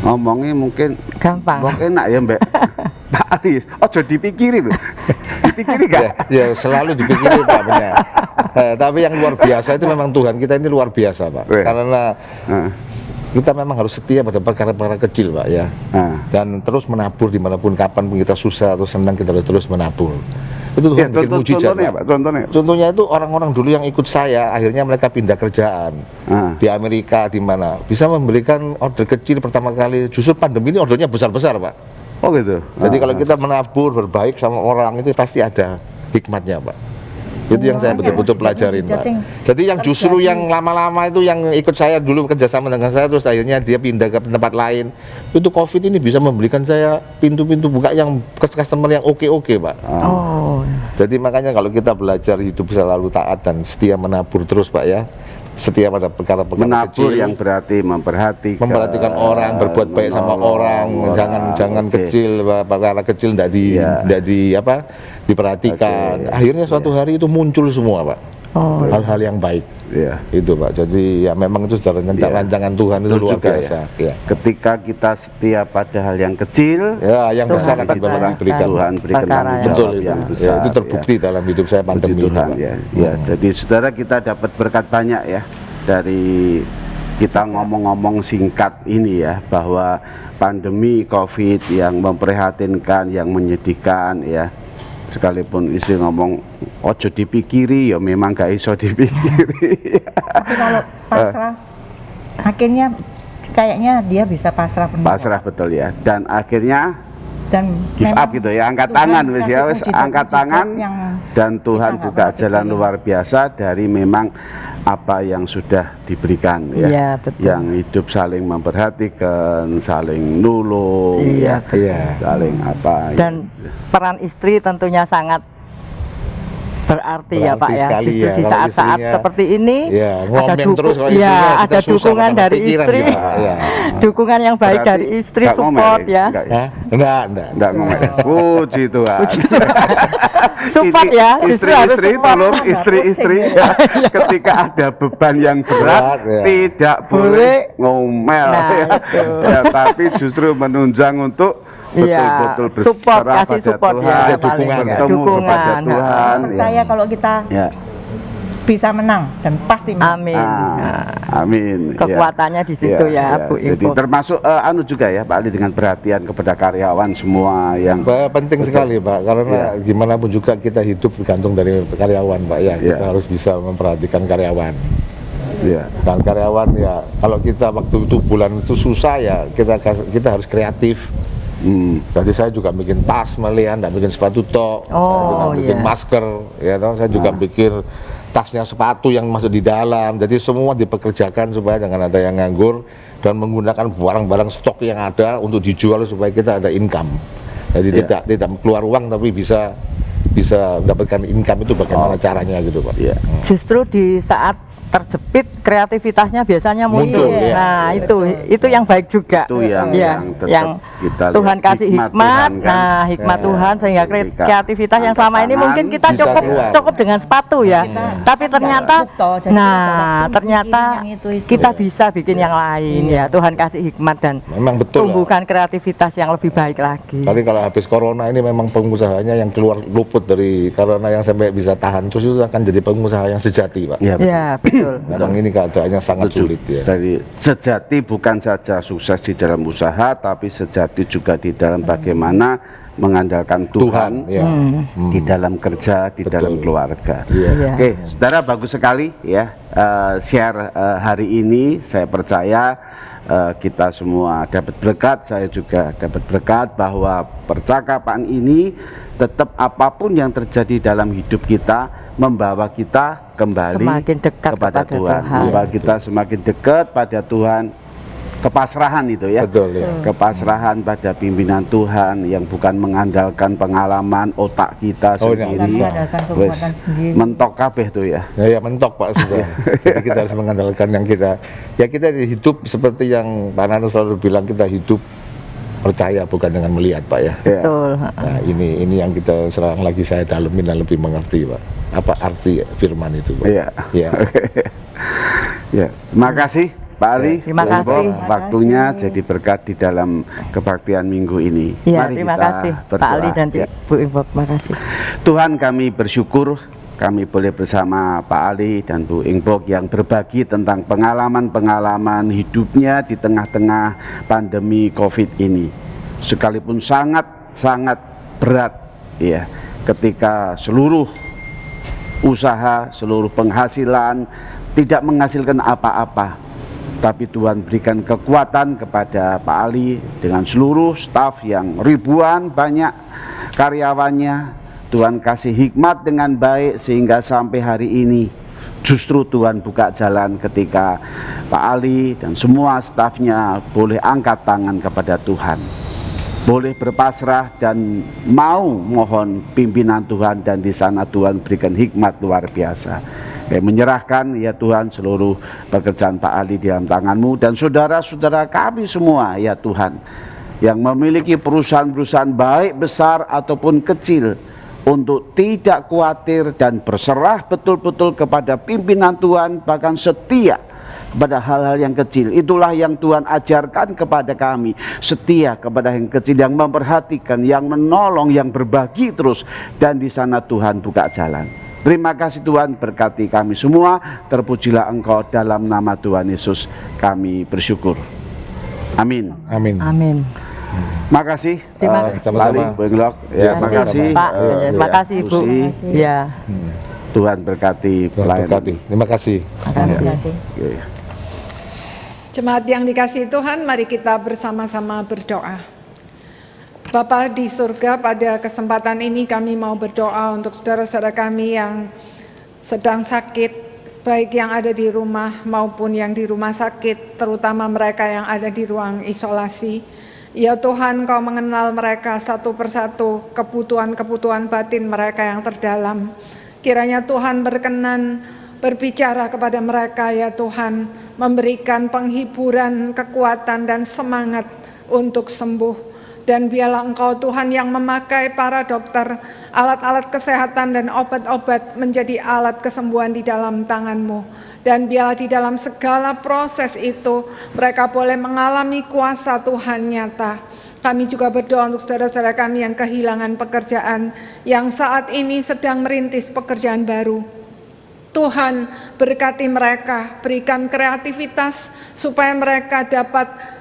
S6: ngomongnya mungkin
S1: Gampang.
S6: enak ya Mbak Pak Ali. Ojo dipikiri loh. Dipikiri gak?
S7: Ya selalu dipikirin Pak benar. Tapi yang luar biasa itu memang Tuhan kita ini luar biasa Pak.
S6: Iya.
S7: Karena kita memang harus setia pada perkara-perkara kecil Pak ya. Dan terus menabur dimanapun kapan kita susah atau senang kita harus terus menabur. Itu Tuhan bikin mujizat,
S6: contohnya Pak,
S7: Contohnya itu orang-orang dulu yang ikut saya, akhirnya mereka pindah kerjaan di Amerika, di mana bisa memberikan order kecil pertama kali. Justru pandemi ini ordernya besar-besar Pak.
S6: Oh gitu.
S7: Jadi kalau kita menabur berbaik sama orang itu pasti ada hikmatnya Pak. Itu yang saya betul-betul pelajarin Pak. Jadi yang justru yang lama-lama itu yang ikut saya dulu kerjasama dengan saya terus akhirnya dia pindah ke tempat lain. Itu COVID ini bisa memberikan saya pintu-pintu buka yang customer yang oke-oke Pak.
S1: Oh.
S7: Jadi makanya kalau kita belajar hidup selalu taat dan setia menabur terus Pak ya. Setia pada perkara-perkara
S6: Menabur
S7: kecil,
S6: yang berarti
S7: memperhatikan orang, berbuat baik sama orang, jangan kecil, perkara kecil tidak diperhatikan. Akhirnya suatu hari itu muncul semua Pak, hal-hal yang baik. Itu Pak. Jadi ya memang itu sudah rancangan Tuhan itu luar biasa.
S6: Ketika kita setia pada hal yang kecil,
S7: yang besar akan diberikan.
S6: Tuhan berikan tanggung jawab yang besar.
S7: Itu terbukti dalam hidup saya pandemi
S6: Tuhan
S7: ini.
S6: Jadi saudara kita dapat berkat banyak ya dari kita ngomong-ngomong singkat ini ya, bahwa pandemi COVID yang memprihatinkan, yang menyedihkan ya. Sekalipun istri ngomong ojo dipikiri, ya memang gak iso dipikiri.
S8: Tapi kalau pasrah, akhirnya kayaknya dia bisa pasrah penuh.
S6: Pasrah betul ya. Dan akhirnya
S8: dan
S6: give up gitu ya, angkat tangan wis ya, wis angkat tangan dan Tuhan buka jalan luar biasa dari memang apa yang sudah diberikan ya.
S1: Iya, betul.
S6: Yang hidup saling memperhatikan, saling nulung
S1: Iya,
S6: ya, saling apa.
S1: Dan peran istri tentunya sangat berarti ya Pak ya.
S7: sekali
S1: Justru
S7: ya.
S1: di
S7: Kalau
S1: saat-saat
S7: istrinya,
S1: seperti ini
S7: ngomel terus kalau istrinya, kita
S1: ada
S7: susah
S1: dukungan
S7: makan
S1: dari
S7: pikiran
S1: istri,
S7: juga, ya.
S1: dukungan yang baik
S6: Berarti
S1: dari istri,
S6: nggak ngomel
S1: support ya.
S6: Enggak ngomel. Puji Tuhan.
S1: Support ya, justru harus
S6: Istri-istri
S1: support.
S6: tolong istri-istri ya, ketika ada beban yang berat
S7: ya.
S6: tidak boleh ngomel
S1: Nah,
S6: ya. Ya, tapi justru menunjang untuk betul-betul
S1: support,
S6: berserah
S1: kasih
S6: pada
S1: support
S6: Tuhan,
S1: ya,
S7: dukungan,
S6: bertemu kepada Tuhan.
S8: Percaya kalau kita bisa menang dan pasti menang.
S1: Amin.
S6: Amin.
S1: Kekuatannya di situ ya, Bu
S6: Jadi
S1: Info.
S6: termasuk juga ya Pak Ali dengan perhatian kepada karyawan semua yang
S7: Penting sekali Pak, karena gimana pun juga kita hidup tergantung dari karyawan Pak ya. Kita harus bisa memperhatikan karyawan. Dan karyawan ya, kalau kita waktu itu bulan itu susah ya, kita harus kreatif. Jadi saya juga bikin tas melian, dan bikin sepatu tok, bikin masker, ya toh. Saya juga bikin tasnya sepatu yang masuk di dalam. Jadi semua dipekerjakan supaya jangan ada yang nganggur dan menggunakan barang-barang stok yang ada untuk dijual supaya kita ada income. Jadi tidak keluar uang tapi bisa mendapatkan income. Itu bagaimana caranya gitu Pak.
S1: Justru di saat terjepit kreativitasnya biasanya muncul.
S7: Muncul, ya.
S1: Nah, itu yang baik juga.
S6: Itu yang tetap
S1: yang
S6: kita lihat
S1: Tuhan kasih
S6: hikmat
S1: hikmat.
S6: Tuhan, kan?
S1: Nah, hikmat Tuhan sehingga
S6: Ketika
S1: kreativitas yang selama ini
S6: angkat
S1: mungkin kita
S7: bisa keluar.
S1: cukup dengan sepatu ya. Tapi ternyata ternyata kita bisa bikin yang lain ya. Tuhan kasih hikmat dan
S7: Memang betul.
S1: tumbuhkan kreativitas yang lebih baik lagi.
S7: Tapi kalau habis corona ini memang pengusahanya yang keluar luput dari corona yang sampai bisa tahan terus itu akan jadi pengusaha yang sejati Pak.
S1: Ya, betul.
S7: Memang ini keadaannya sangat sulit ya.
S6: Jadi sejati bukan saja sukses di dalam usaha, tapi sejati juga di dalam bagaimana mengandalkan Tuhan
S7: ya.
S6: di dalam kerja, di dalam keluarga.
S1: Iya.
S6: Oke, saudara, bagus sekali ya share hari ini. Saya percaya kita semua dapat berkat, saya juga dapat berkat bahwa percakapan ini tetap apapun yang terjadi dalam hidup kita membawa kita kembali
S1: Semakin dekat
S6: kepada
S1: kepada
S6: Tuhan,
S1: Tuhan.
S6: membawa kita semakin dekat pada Tuhan. Kepasrahan itu ya,
S7: Betul ya.
S6: kepasrahan pada pimpinan Tuhan yang bukan mengandalkan pengalaman otak kita sendiri, wes mentok kabeh tuh ya.
S7: Ya mentok Pak sudah. Jadi kita harus mengandalkan yang kita hidup seperti yang Pak Nano selalu bilang, kita hidup percaya bukan dengan melihat Pak ya.
S1: Betul.
S7: Nah ini yang kita serang lagi saya dalemin dan lebih mengerti Pak. Apa arti firman itu Pak?
S6: Iya.
S7: Ya.
S6: Ya, terima kasih Pak Ali.
S1: Terima
S6: Bu Info,
S1: kasih.
S6: waktunya jadi berkat di dalam kebaktian minggu ini.
S1: Ya,
S6: Mari
S1: terima
S6: kita
S1: kasih
S6: berdoa.
S1: Pak Ali dan
S6: Ya.
S1: Bu Info. Terima kasih.
S6: Tuhan, kami bersyukur kami boleh bersama Pak Ali dan Bu Ingbok yang berbagi tentang pengalaman-pengalaman hidupnya di tengah-tengah pandemi COVID ini. Sekalipun sangat berat ya, ketika seluruh usaha, seluruh penghasilan tidak menghasilkan apa-apa, tapi Tuhan berikan kekuatan kepada Pak Ali dengan seluruh staf yang ribuan banyak karyawannya. Tuhan kasih hikmat dengan baik sehingga sampai hari ini justru Tuhan buka jalan ketika Pak Ali dan semua stafnya boleh angkat tangan kepada Tuhan, boleh berpasrah dan mau mohon pimpinan Tuhan, dan di sana Tuhan berikan hikmat luar biasa. Menyerahkan ya Tuhan seluruh pekerjaan Pak Ali di dalam tangan-Mu, dan saudara-saudara kami semua ya Tuhan yang memiliki perusahaan-perusahaan baik besar ataupun kecil, untuk tidak khawatir dan berserah betul-betul kepada pimpinan Tuhan, bahkan setia pada hal-hal yang kecil. Itulah yang Tuhan ajarkan kepada kami, setia kepada yang kecil, yang memperhatikan, yang menolong, yang berbagi terus, dan di sana Tuhan buka jalan. Terima kasih Tuhan, berkati kami semua, terpujilah Engkau, dalam nama Tuhan Yesus kami bersyukur. Amin.
S7: Amin.
S1: Amin.
S6: Makasih.
S1: Terima kasih.
S7: Sama-sama.
S6: Bu Ingbok. Ya, makasih.
S1: Pak. Terima kasih Bu.
S6: Lucy.
S1: Ya.
S6: Tuhan berkati
S7: Tuhan
S6: pelayanan.
S7: berkati. Terima kasih.
S6: Oke.
S2: Jemaat yang dikasihi Tuhan, mari kita bersama-sama berdoa. Bapa di surga, pada kesempatan ini kami mau berdoa untuk saudara-saudara kami yang sedang sakit, baik yang ada di rumah maupun yang di rumah sakit, terutama mereka yang ada di ruang isolasi. Ya Tuhan, Kau mengenal mereka satu persatu, kebutuhan-kebutuhan batin mereka yang terdalam. Kiranya Tuhan berkenan berbicara kepada mereka ya Tuhan, memberikan penghiburan, kekuatan dan semangat untuk sembuh. Dan biarlah Engkau Tuhan yang memakai para dokter, alat-alat kesehatan dan obat-obat menjadi alat kesembuhan di dalam tangan-Mu. Dan biarlah di dalam segala proses itu mereka boleh mengalami kuasa Tuhan nyata. Kami juga berdoa untuk saudara-saudara kami yang kehilangan pekerjaan, yang saat ini sedang merintis pekerjaan baru. Tuhan berkati mereka, berikan kreativitas supaya mereka dapat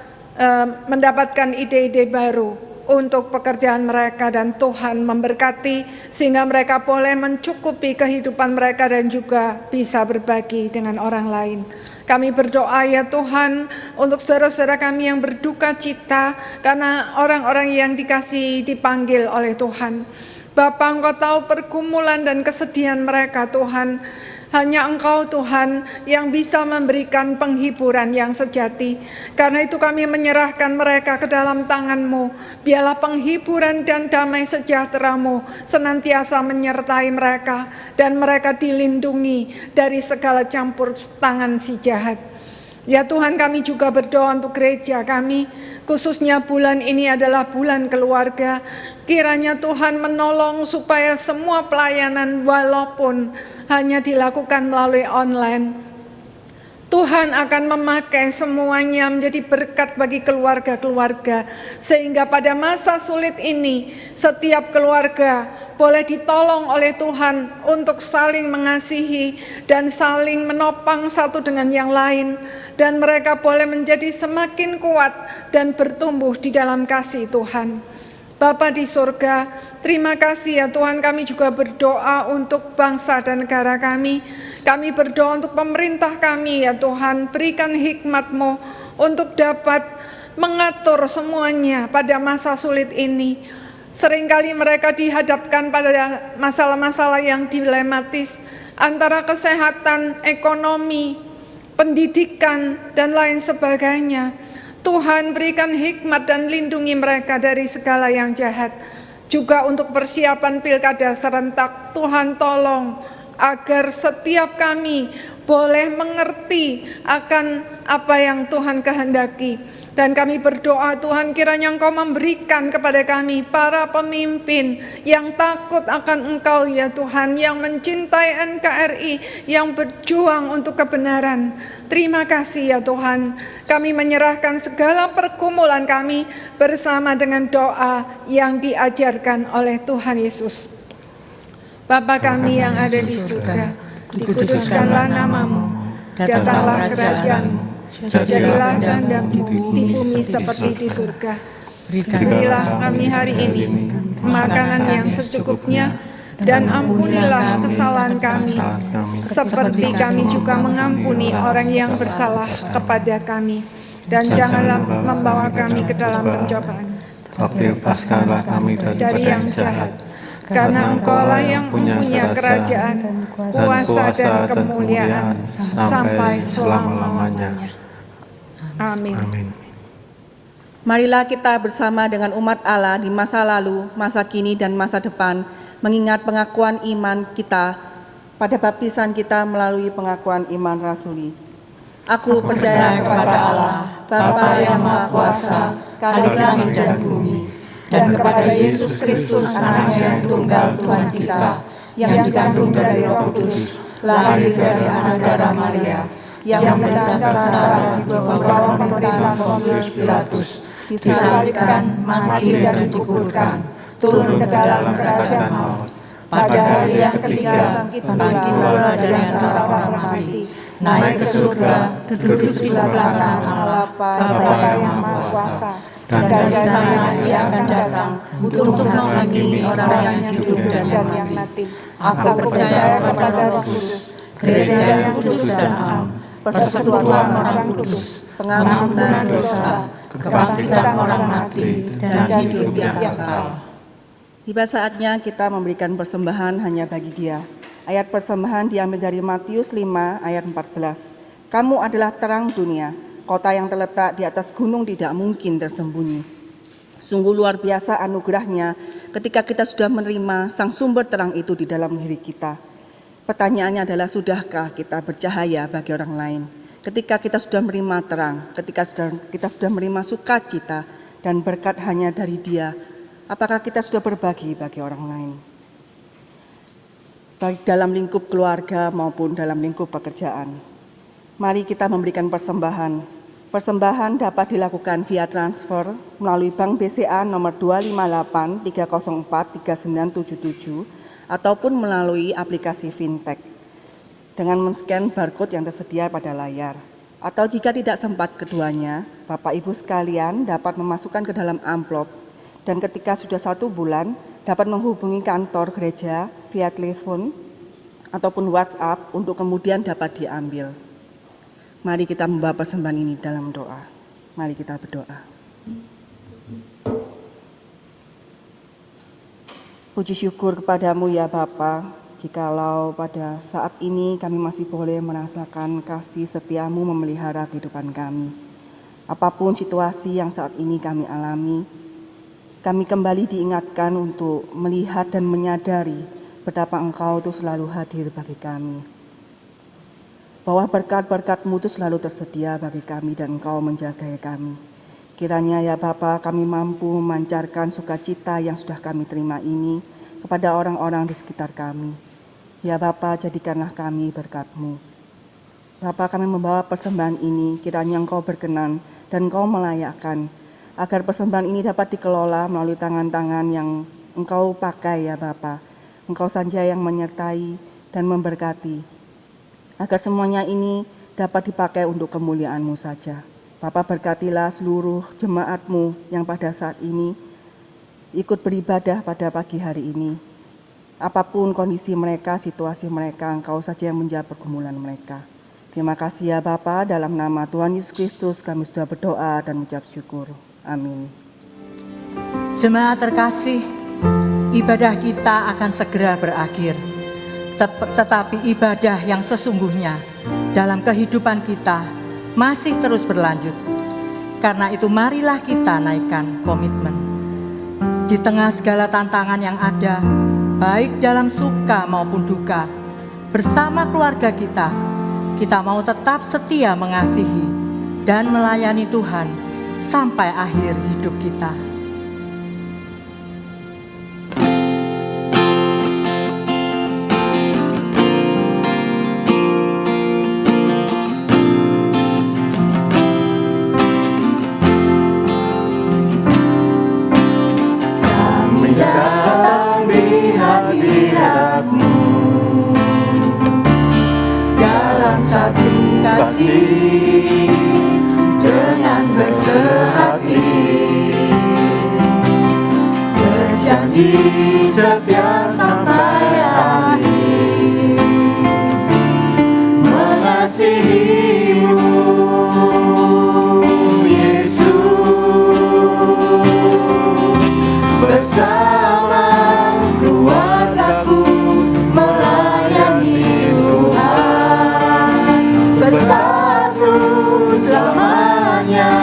S2: mendapatkan ide-ide baru untuk pekerjaan mereka, dan Tuhan memberkati sehingga mereka boleh mencukupi kehidupan mereka dan juga bisa berbagi dengan orang lain. Kami berdoa ya Tuhan untuk saudara-saudara kami yang berduka cita karena orang-orang yang dikasihi dipanggil oleh Tuhan. Bapa, Engkau tahu pergumulan dan kesedihan mereka Tuhan. Hanya Engkau Tuhan yang bisa memberikan penghiburan yang sejati. Karena itu kami menyerahkan mereka ke dalam tangan-Mu. Biarlah penghiburan dan damai sejahtera-Mu senantiasa menyertai mereka, dan mereka dilindungi dari segala campur tangan si jahat. Ya Tuhan, kami juga berdoa untuk gereja kami, khususnya bulan ini adalah bulan keluarga. Kiranya Tuhan menolong supaya semua pelayanan walaupun hanya dilakukan melalui online, Tuhan akan memakai semuanya menjadi berkat bagi keluarga-keluarga, sehingga pada masa sulit ini setiap keluarga boleh ditolong oleh Tuhan untuk saling mengasihi dan saling menopang satu dengan yang lain, dan mereka boleh menjadi semakin kuat dan bertumbuh di dalam kasih Tuhan. Bapa di surga, terima kasih ya Tuhan, kami juga berdoa untuk bangsa dan negara kami. Kami berdoa untuk pemerintah kami ya Tuhan, berikan hikmat-Mu untuk dapat mengatur semuanya pada masa sulit ini. Seringkali mereka dihadapkan pada masalah-masalah yang dilematis antara kesehatan, ekonomi, pendidikan, dan lain sebagainya. Tuhan berikan hikmat dan lindungi mereka dari segala yang jahat. Juga untuk persiapan pilkada serentak, Tuhan tolong agar setiap kami boleh mengerti akan apa yang Tuhan kehendaki. Dan kami berdoa Tuhan, kiranya Engkau memberikan kepada kami para pemimpin yang takut akan Engkau ya Tuhan, yang mencintai NKRI, yang berjuang untuk kebenaran. Terima kasih ya Tuhan, kami menyerahkan segala pergumulan kami bersama dengan doa yang diajarkan oleh Tuhan Yesus. Bapa kami yang ada di surga, dikuduskanlah namamu, datanglah kerajaan-Mu, jadilah kehendak-Mu di bumi seperti di surga. Berilah kami hari ini makanan yang secukupnya, dan ampunilah kesalahan kami, seperti kami juga mengampuni orang yang bersalah kepada kami. Dan janganlah membawa kami ke dalam pencobaan,
S4: tapi lepaskanlah kami
S2: dari yang jahat. Karena Engkaulah yang punya kerajaan, kuasa dan kemuliaan sampai selama-lamanya. Amin.
S9: Marilah kita bersama dengan umat Allah di masa lalu, masa kini, dan masa depan, mengingat pengakuan iman kita pada baptisan kita melalui pengakuan iman rasuli. Aku percaya kepada Allah, Bapa yang Maha Kuasa, Khalik langit dan bumi, dan kepada Yesus Kristus, Anaknya yang tunggal Tuhan kita, yang dikandung dari Roh Kudus, lahir dari anak darah Maria, yang menderita sengsara di bawah pemerintahan Pontius Pilatus, disalibkan, mati dan dikuburkan, turun ke dalam kerajaan maut. Pada hari yang ketiga bangkit pula dari antara orang mati, naik ke surga, duduk di sebelah kanan Allah Bapa yang Maha Kuasa, dan dari sana Ia akan datang untuk menghakimi orang yang hidup dan yang mati. Aku percaya kepada Roh Kudus, gereja yang kudus dan am, persekutuan orang kudus, pengampunan dosa, kebangkitan orang mati, dan hidup yang kekal. Tiba saatnya kita memberikan persembahan hanya bagi Dia. Ayat persembahan diambil dari Matius 5 ayat 14. Kamu adalah terang dunia, kota yang terletak di atas gunung tidak mungkin tersembunyi. Sungguh luar biasa anugerahnya ketika kita sudah menerima sang sumber terang itu di dalam diri kita. Pertanyaannya adalah, sudahkah kita bercahaya bagi orang lain? Ketika kita sudah menerima terang, ketika kita sudah menerima sukacita dan berkat hanya dari Dia, apakah kita sudah berbagi bagi orang lain? Baik dalam lingkup keluarga maupun dalam lingkup pekerjaan. Mari kita memberikan persembahan. Persembahan dapat dilakukan via transfer melalui Bank BCA nomor 258 304 3977 ataupun melalui aplikasi fintech dengan men-scan barcode yang tersedia pada layar. Atau jika tidak sempat keduanya, Bapak Ibu sekalian dapat memasukkan ke dalam amplop, dan ketika sudah 1 bulan dapat menghubungi kantor gereja via telepon ataupun WhatsApp untuk kemudian dapat diambil. Mari kita membawa persembahan ini dalam doa. Mari kita berdoa. Puji syukur kepadamu ya Bapa, jikalau pada saat ini kami masih boleh merasakan kasih setiamu memelihara kehidupan kami. Apapun situasi yang saat ini kami alami, kami kembali diingatkan untuk melihat dan menyadari betapa Engkau itu selalu hadir bagi kami. Bahwa berkat-berkat-Mu itu selalu tersedia bagi kami dan Engkau menjaga kami. Kiranya ya Bapa, kami mampu memancarkan sukacita yang sudah kami terima ini kepada orang-orang di sekitar kami. Ya Bapa, jadikanlah kami berkat-Mu. Bapa, kami membawa persembahan ini, kiranya Engkau berkenan dan Engkau melayakkan, agar persembahan ini dapat dikelola melalui tangan-tangan yang Engkau pakai ya Bapa. Engkau saja yang menyertai dan memberkati, agar semuanya ini dapat dipakai untuk kemuliaan-Mu saja. Bapa, berkatilah seluruh jemaat-Mu yang pada saat ini ikut beribadah pada pagi hari ini. Apapun kondisi mereka, situasi mereka, Engkau saja yang menjawab pergumulan mereka. Terima kasih ya Bapa, dalam nama Tuhan Yesus Kristus kami sudah berdoa dan mengucap syukur. Amin.
S1: Jemaat terkasih, ibadah kita akan segera berakhir. Tetapi ibadah yang sesungguhnya dalam kehidupan kita masih terus berlanjut. Karena itu marilah kita naikkan komitmen. Di tengah segala tantangan yang ada, baik dalam suka maupun duka, bersama keluarga kita mau tetap setia mengasihi dan melayani Tuhan sampai akhir hidup kita.
S3: Kami datang di hadirat-Mu, sehati, berjanji setia sampai akhir, mengasihimu Yesus, bersama keluargaku melayani Tuhan, bersatu selamanya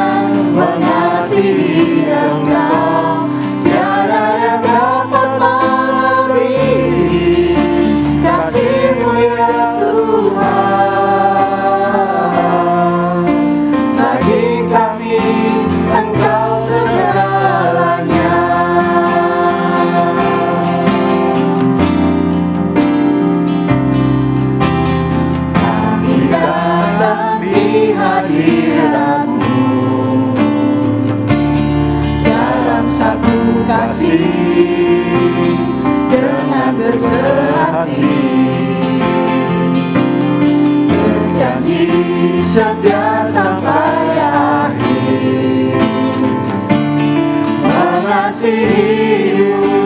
S3: mengasihi Engkau, tiada yang dapat melebihi kasih-Mu ya Tuhan. Bagi kami Engkau segalanya. Kami datang di hadirat-Mu dalam satu kasih dengan bersehati, berjanji setia sampai akhir, mengasihi-Mu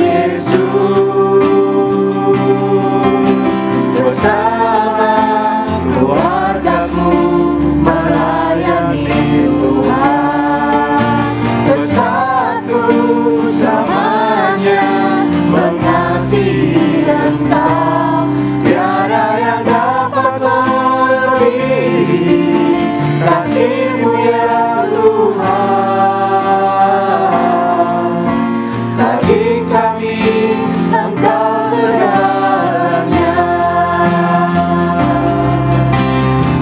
S3: Yesus, bersama keluargaku melayani Tuhan, bersatu selamanya mengasihi Engkau, tiada yang dapat melebihi kasih-Mu ya Tuhan. Bagi kami Engkau segalanya.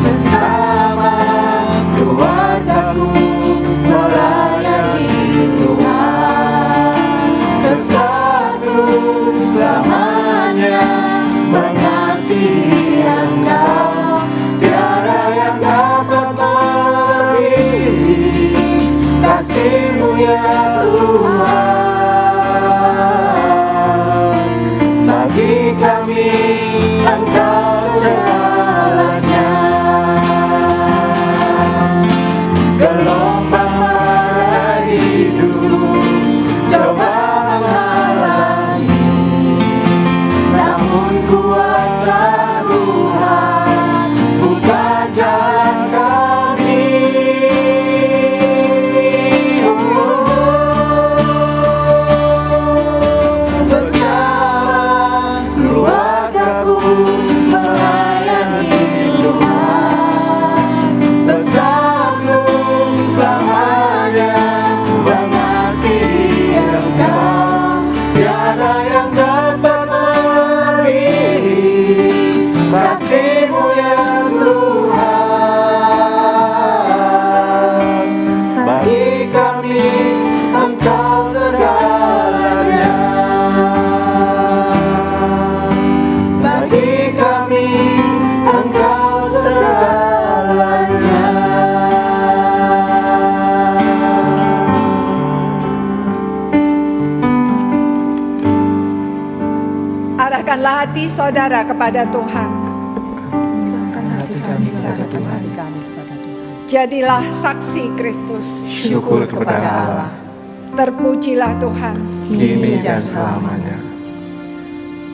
S3: Bersama keluargaku melayani Tuhan, bersatu selamanya mengasihi Engkau, tiada yang dapat melebihi kasih-Mu ya Tuhan. Bagi kami Engkau segalanya. Gelombang badai hidup coba menghalangi, namun kuasa Tuhan buka jalan kami. Bersama keluargaku melayani Tuhan, bersatu selamanya mengasihi Engkau, tiada yang dapat melebihi kasih-Mu ya Tuhan. Bagi kami Engkau segalanya. Bagi kami Engkau segalanya.
S2: Arahkanlah hati saudara kepada Tuhan.
S1: Hati kami kepada Tuhan.
S2: Jadilah saksi Kristus.
S4: Syukur kepada Allah,
S2: Terpujilah Tuhan.
S4: kini dan selamanya.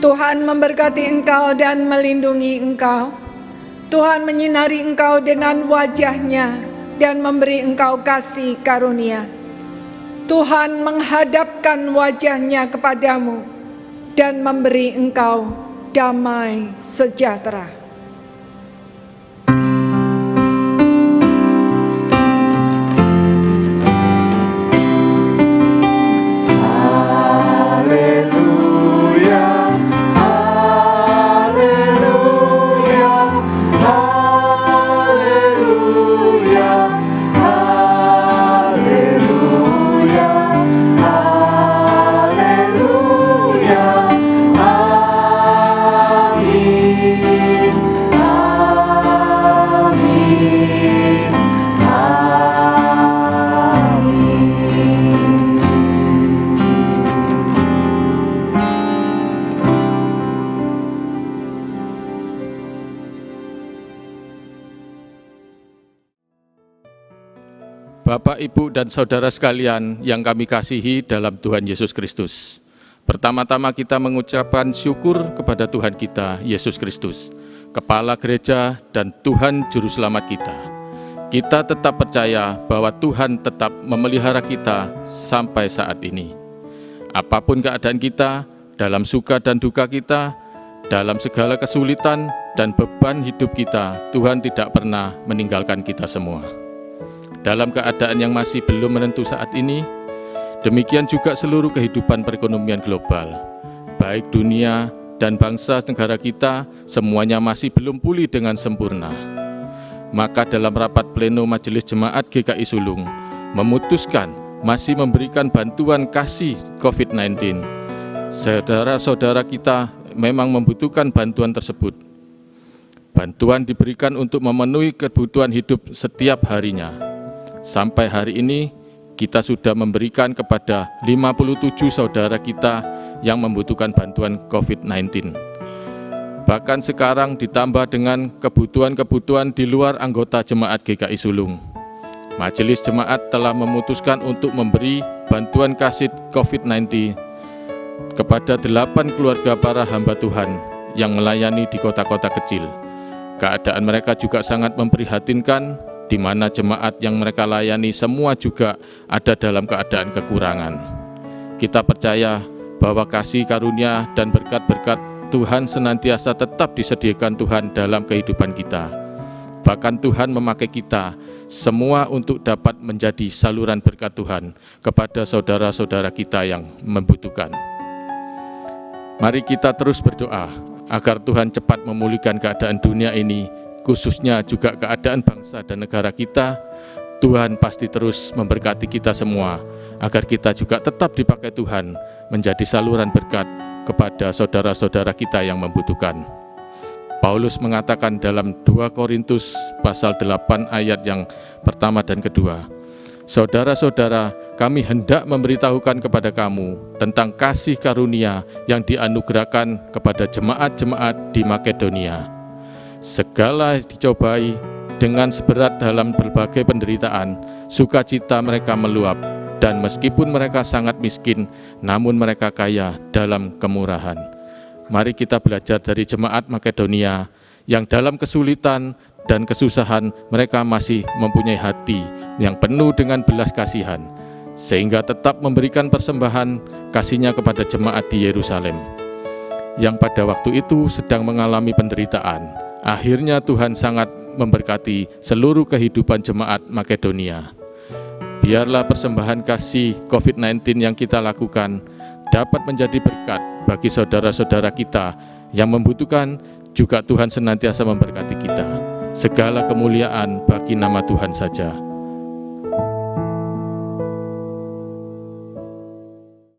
S2: Tuhan memberkati engkau dan melindungi engkau. Tuhan menyinari engkau dengan wajah-Nya dan memberi engkau kasih karunia. Tuhan menghadapkan wajah-Nya kepadamu dan memberi engkau damai sejahtera.
S3: Haleluya, haleluya, haleluya, haleluya, haleluya, amin.
S10: Bapak, Ibu, dan Saudara sekalian yang kami kasihi dalam Tuhan Yesus Kristus. Pertama-tama kita mengucapkan syukur kepada Tuhan kita, Yesus Kristus, Kepala Gereja dan Tuhan Juru Selamat kita. Kita tetap percaya bahwa Tuhan tetap memelihara kita sampai saat ini. Apapun keadaan kita, dalam suka dan duka kita, dalam segala kesulitan dan beban hidup kita, Tuhan tidak pernah meninggalkan kita semua. Dalam keadaan yang masih belum menentu saat ini, demikian juga seluruh kehidupan perekonomian global, baik dunia dan bangsa negara kita, semuanya masih belum pulih dengan sempurna. Maka dalam rapat pleno Majelis Jemaat GKI Sulung memutuskan masih memberikan bantuan kasih COVID-19. Saudara-saudara kita memang membutuhkan bantuan tersebut. Bantuan diberikan untuk memenuhi kebutuhan hidup setiap harinya. Sampai hari ini kita sudah memberikan kepada 57 saudara kita yang membutuhkan bantuan COVID-19. Bahkan sekarang ditambah dengan kebutuhan-kebutuhan di luar anggota Jemaat GKI Sulung. Majelis Jemaat telah memutuskan untuk memberi bantuan kasih COVID-19 kepada 8 keluarga para hamba Tuhan yang melayani di kota-kota kecil. Keadaan mereka juga sangat memprihatinkan, di mana jemaat yang mereka layani semua juga ada dalam keadaan kekurangan. Kita percaya bahwa kasih karunia dan berkat-berkat Tuhan senantiasa tetap disediakan Tuhan dalam kehidupan kita. Bahkan Tuhan memakai kita semua untuk dapat menjadi saluran berkat Tuhan kepada saudara-saudara kita yang membutuhkan. Mari kita terus berdoa agar Tuhan cepat memulihkan keadaan dunia ini, khususnya juga keadaan bangsa dan negara kita. Tuhan pasti terus memberkati kita semua, agar kita juga tetap dipakai Tuhan menjadi saluran berkat kepada saudara-saudara kita yang membutuhkan. Paulus mengatakan dalam 2 Korintus pasal 8 ayat yang pertama dan kedua, "Saudara-saudara, kami hendak memberitahukan kepada kamu tentang kasih karunia yang dianugerahkan kepada jemaat-jemaat di Makedonia. Segala dicobai dengan seberat dalam berbagai penderitaan, sukacita mereka meluap, dan meskipun mereka sangat miskin, namun mereka kaya dalam kemurahan." Mari kita belajar dari jemaat Makedonia yang dalam kesulitan dan kesusahan mereka masih mempunyai hati yang penuh dengan belas kasihan, sehingga tetap memberikan persembahan kasihnya kepada jemaat di Yerusalem, yang pada waktu itu sedang mengalami penderitaan. Akhirnya Tuhan sangat memberkati seluruh kehidupan jemaat Makedonia. Biarlah persembahan kasih COVID-19 yang kita lakukan dapat menjadi berkat bagi saudara-saudara kita yang membutuhkan, juga Tuhan senantiasa memberkati kita. Segala kemuliaan bagi nama Tuhan saja.